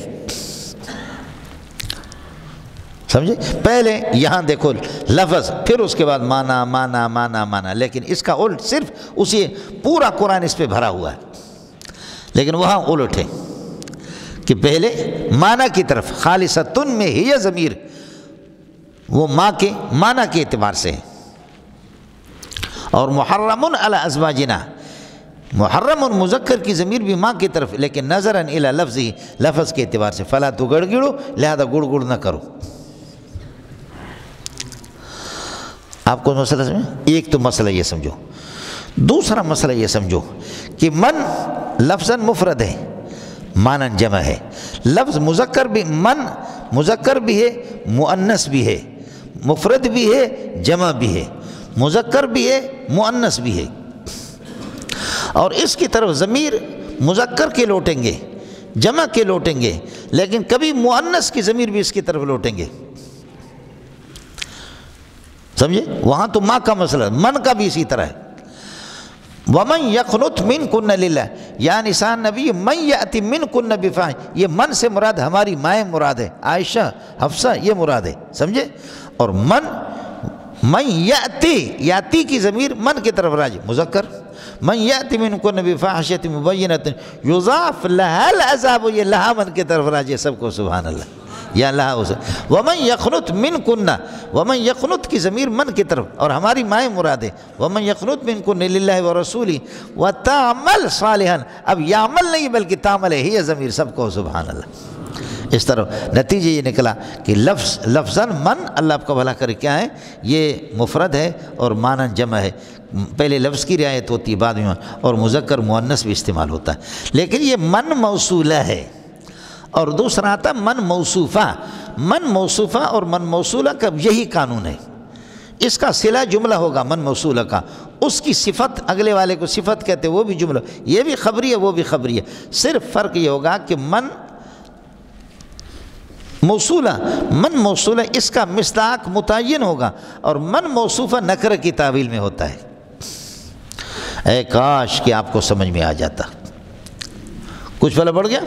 Speaker 1: سمجھے؟ پہلے یہاں دیکھو لفظ، پھر اس کے بعد معنی، لیکن اس کا الٹ صرف اسی، پورا قرآن اس پہ بھرا ہوا ہے، لیکن وہاں الٹ ہے کہ پہلے معنی کی طرف، خالصۃن میں ہی ضمیر وہ ماں کے معنی کے اعتبار سے ہے، اور محرم علی ازواجنا، محرم اور مذکر کی ضمیر بھی ماں کی طرف، لیکن نظراً الی لفظی، لفظ کے اعتبار سے، فلا تو گڑ گڑو، لہذا گڑ گڑ نہ کرو۔ آپ کو مسئلہ سمجھو؟ ایک تو مسئلہ یہ سمجھو، دوسرا مسئلہ یہ سمجھو کہ من لفظاً مفرد ہے، معنی جمع ہے، لفظ مذکر بھی، من مذکر بھی ہے، مؤنث بھی ہے، مفرد بھی ہے، جمع بھی ہے، مذکر بھی ہے، مؤنث بھی ہے، اور اس کی طرف ضمیر مذکر کے لوٹیں گے، جمع کے لوٹیں گے، لیکن کبھی مؤنث کی ضمیر بھی اس کی طرف لوٹیں گے، سمجھے؟ وہاں تو ماں کا مسئلہ، من کا بھی اسی طرح ہے۔ وَمَنْ يَقْنُتْ مِنْكُنَّ لِلَّهِ، یا نساء نبی من یأتی منکن بفاحشۃ، یہ من سے مراد ہماری مائیں مراد ہے، عائشہ، حفصہ، یہ مراد ہے، سمجھے؟ اور من یاتی کی ضمیر من کی طرف راجع، مذکر، من یأتی منکن بفاحشۃ مبینۃ یضاعف لها العذاب، یہ لہا من کی طرف راجع، سب کو سبحان اللہ، یا اللہ اسے ومن یقنت منکن، ومن یقنت کی ضمیر من کی طرف اور ہماری مائیں مراد ہے، ومن یقنت منکن للہ ورسولہ وتعمل صالحا، اب یعمل نہیں بلکہ تعمل ہے، یہ ضمیر سب کو سبحان اللہ۔ اس طرح نتیجہ یہ نکلا کہ لفظاً من اللہ آپ کا بھلا کرے کیا ہے، یہ مفرد ہے اور معنی جمع ہے، پہلے لفظ کی رعایت ہوتی ہے بعد میں اور مذکر مؤنث بھی استعمال ہوتا ہے، لیکن یہ من موصولہ ہے اور دوسرا آتا من موصوفہ۔ من موصوفہ اور من موصولہ کا یہی قانون ہے، اس کا صلہ جملہ ہوگا من موصولہ کا، اس کی صفت اگلے والے کو صفت کہتے ہیں، وہ بھی جملہ، یہ بھی خبری ہے وہ بھی خبری ہے، صرف فرق یہ ہوگا کہ من موصولہ اس کا مصداق متعین ہوگا اور من موصوفہ نکرہ کی تعویل میں ہوتا ہے۔ اے کاش کہ آپ کو سمجھ میں آ جاتا، کچھ پہلے بڑھ گیا۔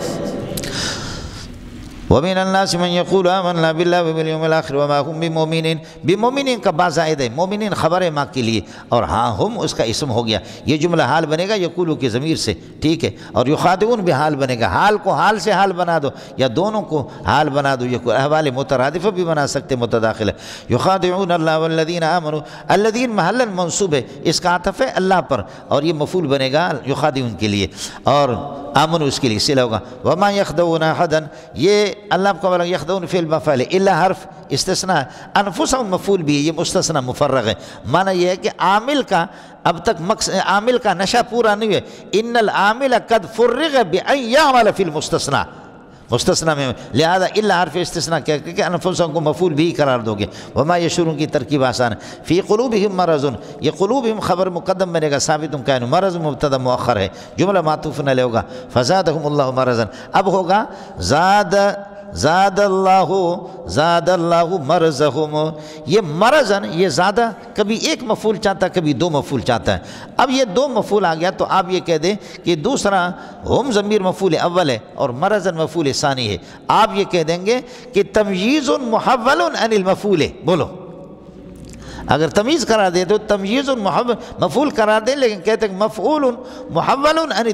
Speaker 1: وَمِنَ النَّاسِ مَنْ يَقُولُ آمَنَّا بِاللَّهِ وَبِالْيَوْمِ الْآخِرِ وَمَا هُمْ بِمُؤْمِنِينَ، بِمُؤْمِنِينَ کا با زائد ہے، مومنین خبر ہے ماں کے لیے، اور ہاں ہم اس کا اسم ہو گیا، یہ جملہ حال بنے گا یقولو کی ضمیر سے، ٹھیک ہے، اور یخادعون بھی حال بنے گا، حال کو حال سے حال بنا دو یا دونوں کو حال بنا دو، یہ احوال مترادفہ بھی بنا سکتے متداخل ہے۔ یخادعون اللہ والذین آمنوا، الذین محلا منصوب ہے، اس کا عطف ہے اللہ پر اور یہ مفعول بنے گا یخادعون کے لیے، اور آمنوا اس کے لیے صلہ ہوگا۔ وما یخدعون احدا، یہ اللہ کو بلا یخدعون فی المفعول الا حرف استثناء، انفسهم مفعول بھی ہے، یہ مستثنی مفرغ ہے، معنی یہ ہے کہ عامل کا اب تک عامل کا نشہ پورا نہیں ہے، ان العامل قد فرغ بان یعمل فی المستثنى، مستثنیٰ میں لہذا الا حرف استثناء کہہ کہ انفسهم کو مفعول بھی قرار دو گے۔ وما یشعرون کی ترکیب آسان ہے، فی قلوبہم مرض، یہ قلوبہم خبر مقدم بنے گا، ثابت کائن، مرض مبتدا مؤخر ہے، جملہ معطوف علیہ ہوگا، فزادہم اللہ مرضا، اب ہوگا زاد اللہ مرضہم، یہ مرضن، یہ زیادہ کبھی ایک مفعول چاہتا ہے کبھی دو مفعول چاہتا ہے، اب یہ دو مفعول آ گیا تو آپ یہ کہہ دیں کہ دوسرا ہم ضمیر مفعول اول ہے اور مرضن مفعول ثانی ہے، آپ یہ کہہ دیں گے کہ تمییز محول عن المفعول، بولو اگر تمیز قرار دے تو تمییز مفعول قرار دیں، لیکن کہتے ہیں مفعول محول عن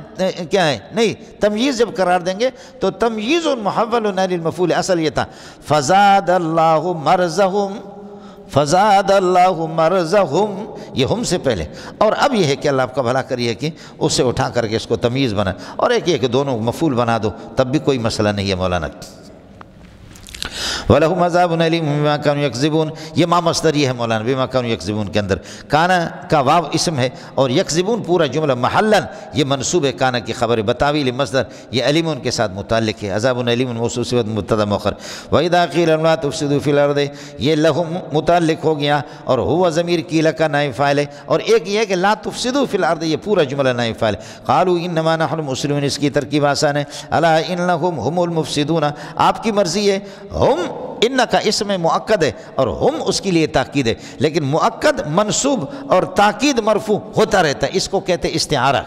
Speaker 1: کیا ہے، نہیں، تمییز جب قرار دیں گے تو تمییز محول عن المفعول، اصل یہ تھا فزاد اللہ مرضہم، یہ ہم سے پہلے، اور اب یہ ہے کہ اللہ آپ کا بھلا کریے کہ اس سے اٹھا کر کے اس کو تمیز بنا، اور ایک یہ کہ دونوں مفعول بنا دو تب بھی کوئی مسئلہ نہیں ہے مولانا۔ وَلَهُمْ عَذَابٌ أَلِيمٌ بِمَا كَانُوا يَكْذِبُونَ، یہ ما مصدری ہے مولانا، بِمَا كَانُوا يَكْذِبُونَ کے اندر کانا کا واو اسم ہے اور یکذبون پورا جملہ محلاً یہ منصوب ہے، کانا کی خبر ہے، بتاویل مصدر یہ علیمون کے ساتھ متعلق ہے، عذاب علیم موصول صفت مبتدا مؤخر۔ وَإِذَا قِيلَ لَهُمْ لَا تُفْسِدُوا فِي الْأَرْضِ، یہ لہم متعلق ہو گیا اور ہوا ضمیر قیل کا نائب فاعل ہے، اور ایک یہ ہے کہ لا تفسدوا فی الارض یہ پورا جملہ نائب فاعل ہے۔ قالوا انما نحن مسلمون، اس کی ترکیب آسان ہے، الا انہم هم المفسدون، آپ کی مرضی ہے، ہم ان کا اسم مؤکد ہے اور ہم اس کے لیے تاکید ہے، لیکن مؤکد منصوب اور تاکید مرفوع ہوتا رہتا ہے، اس کو کہتے استعارہ۔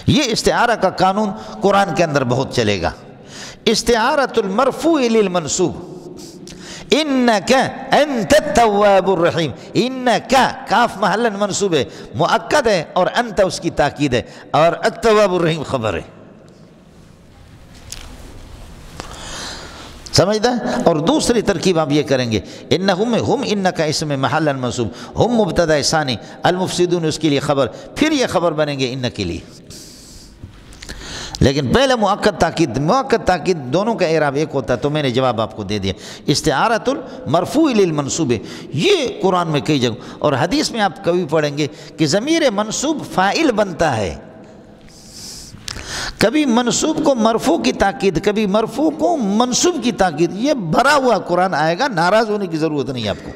Speaker 1: یہ استعارہ کا قانون قرآن کے اندر بہت چلے گا، استعارۃ المرفوع للمنصوب، انک انت التواب الرحیم، انک کاف محلا منصوب ہے، مؤکد ہے، اور انت اس کی تاکید ہے، اور التواب الرحیم خبر ہے، سمجھتا ہے؟ اور دوسری ترکیب آپ یہ کریں گے، انہم ہم ان کا اسم محلا منصوب، ہم مبتدا ثانی، المفسدون اس کے لیے خبر، پھر یہ خبر بنیں گے ان کے لیے، لیکن پہلے مؤکد تاکید دونوں کا اعراب ایک ہوتا ہے، تو میں نے جواب آپ کو دے دیا، استعارۃ المرفوع للمنصوب، یہ قرآن میں کئی جگہ، اور حدیث میں آپ کبھی پڑھیں گے کہ ضمیر منصوب فاعل بنتا ہے، کبھی منصوب کو مرفوع کی تاکید، کبھی مرفوع کو منصوب کی تاکید، یہ بھرا ہوا قرآن آئے گا، ناراض ہونے کی ضرورت نہیں آپ کو۔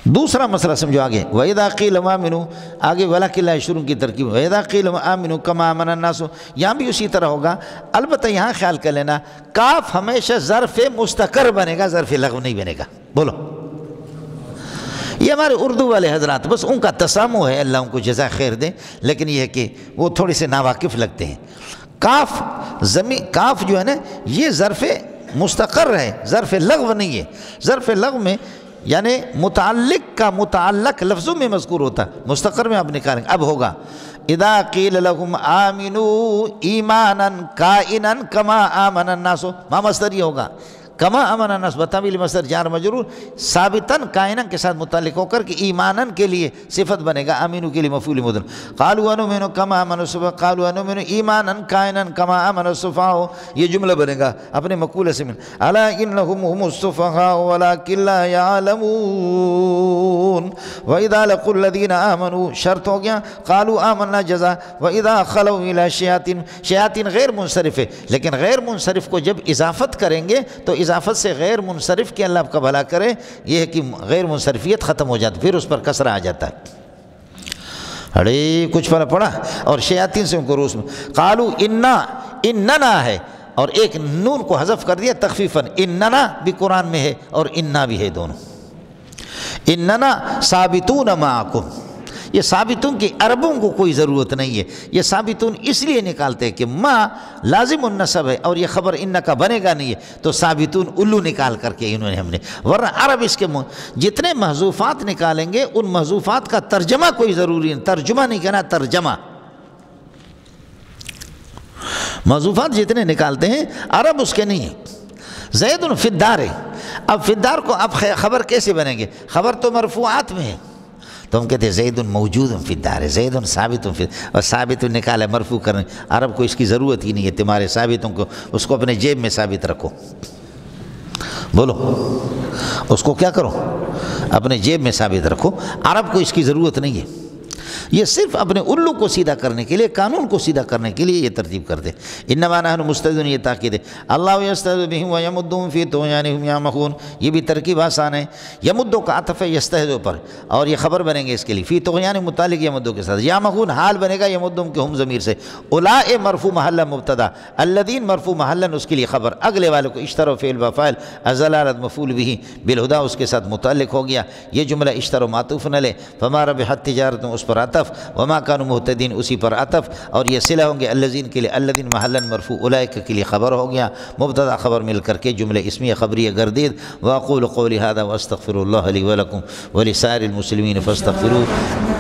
Speaker 1: دوسرا مسئلہ سمجھو آگے، وَإِذَا قِيلَ آمِنُوا، آگے وَلَكِنْ لَا يَشْعُرُونَ کی ترکیب، وَإِذَا قِيلَ آمِنُوا كَمَا آمَنَ النَّاسُ، یہاں بھی اسی طرح ہوگا، البتہ یہاں خیال کر لینا کاف ہمیشہ ظرف مستقر بنے گا، ظرف لغو نہیں بنے گا، بولو۔ یہ ہمارے اردو والے حضرات بس ان کا تسامح ہے، اللہ ان کو جزا خیر دے، لیکن یہ ہے کہ وہ تھوڑے سے ناواقف لگتے ہیں، کاف جو ہے نا یہ ظرف مستقر ہے، ظرف لغو نہیں ہے، ظرف لغو میں یعنی متعلق کا متعلق لفظوں میں مذکور ہوتا ہے، مستقر میں آپ نکالیں گے، اب ہوگا اذا قیل لهم آمنوا ایمانا کائنا کما آمن الناس، ما مصدر یہ ہوگا کما آمن الناس بتاویل مصدر جار مجرور ثابتاً کائنا کے ساتھ متعلق ہو کر کہ ایماناً کے لیے صفت بنے گا، آمینو کے لیے مفعول مضمر۔ قالوا انؤمن کما آمن السفہاء قالوا انؤمن ایمانا کائنا کما آمن السفہاء، یہ جملہ بنے گا اپنے مقولہ سے من الا انہم هم السفہاء ولکن لا یعلمون واذا لقوا الذین آمنوا شرط ہو گیا قالوا آمنا جزا واذا خلوا الی الشیاطین، شیاطین غیر منصرف ہے لیکن غیر منصرف کو جب اضافت کریں گے تو اضافت سے غیر منصرف کے اللہ آپ کا بھلا کرے، یہ ہے کہ غیر منصرفیت ختم ہو جاتی، پھر اس پر کسرہ آ جاتا ہے۔ ارے کچھ فرق پڑا، اور شیاطین سے ان کو روس میں قالوا اننا ہے اور ایک نون کو حذف کر دیا تخفیفاً، اننا بھی قرآن میں ہے اور انا بھی ہے دونوں، اننا ثابتون معکم، یہ ثابتون کی عربوں کو کوئی ضرورت نہیں ہے، یہ ثابتون اس لیے نکالتے ہیں کہ ما لازم النصب ہے اور یہ خبر ان کا بنے گا نہیں ہے، تو ثابتون الو نکال کر کے انہوں نے ہم نے، ورنہ عرب اس کے جتنے محذوفات نکالیں گے ان محذوفات کا ترجمہ کوئی ضروری نہیں، ترجمہ نہیں کہنا ترجمہ، محذوفات جتنے نکالتے ہیں عرب اس کے نہیں ہیں۔ زید فی الدار ہے، اب فی الدار کو اب خبر کیسے بنیں گے؟ خبر تو مرفوعات میں ہے، تو ہم کہتے ہیں زید موجود فی الدار ہے، زید ثابت فی، اور ثابت نکالا مرفوع کرنے، عرب کو اس کی ضرورت ہی نہیں ہے، تمہارے ثابتوں کو اس کو اپنے جیب میں ثابت رکھو، بولو اس کو کیا کرو، اپنے جیب میں ثابت رکھو، عرب کو اس کی ضرورت نہیں ہے، یہ صرف اپنے الو کو سیدھا کرنے کے لیے، قانون کو سیدھا کرنے کے لیے یہ ترتیب کرتے۔ انما نحن مستعدون، یہ تاکید ہے، اللہ یستہزئ بہم ویمدہم فی طغیانہم یعمہون، یہ بھی ترکیب آسان ہے، یمدو کا عطف ہے یستہزئ پر، اور یہ خبر بنیں گے اس کے لیے، فی طغیان متعلق یمدو کے ساتھ، یعمہون حال بنے گا یمدہم کے ہم ضمیر سے، اولئک مرفوع محلا مبتدا، الذین مرفوع محلا اس کے لیے خبر، اگلے والے کو اشتروا فعل بفاعل الضلالۃ مفعول به بالہدیٰ اس کے ساتھ متعلق ہو گیا، یہ جملہ اشتروا معطوف نہ لے، فما ربحت تجارتہم اس پر عطف، وما كانوا مهتدين اسی پر عطف، اور یہ صلہ ہوں گے الذین کے لیے، الذین محلا مرفوع اولئک کے لیے خبر ہو گیا، مبتدا خبر مل کر کے جملے اسمیہ خبریہ گردید۔ واقول قولی هذا واستغفر الله لي ولكم ولسائر المسلمين فاستغفروه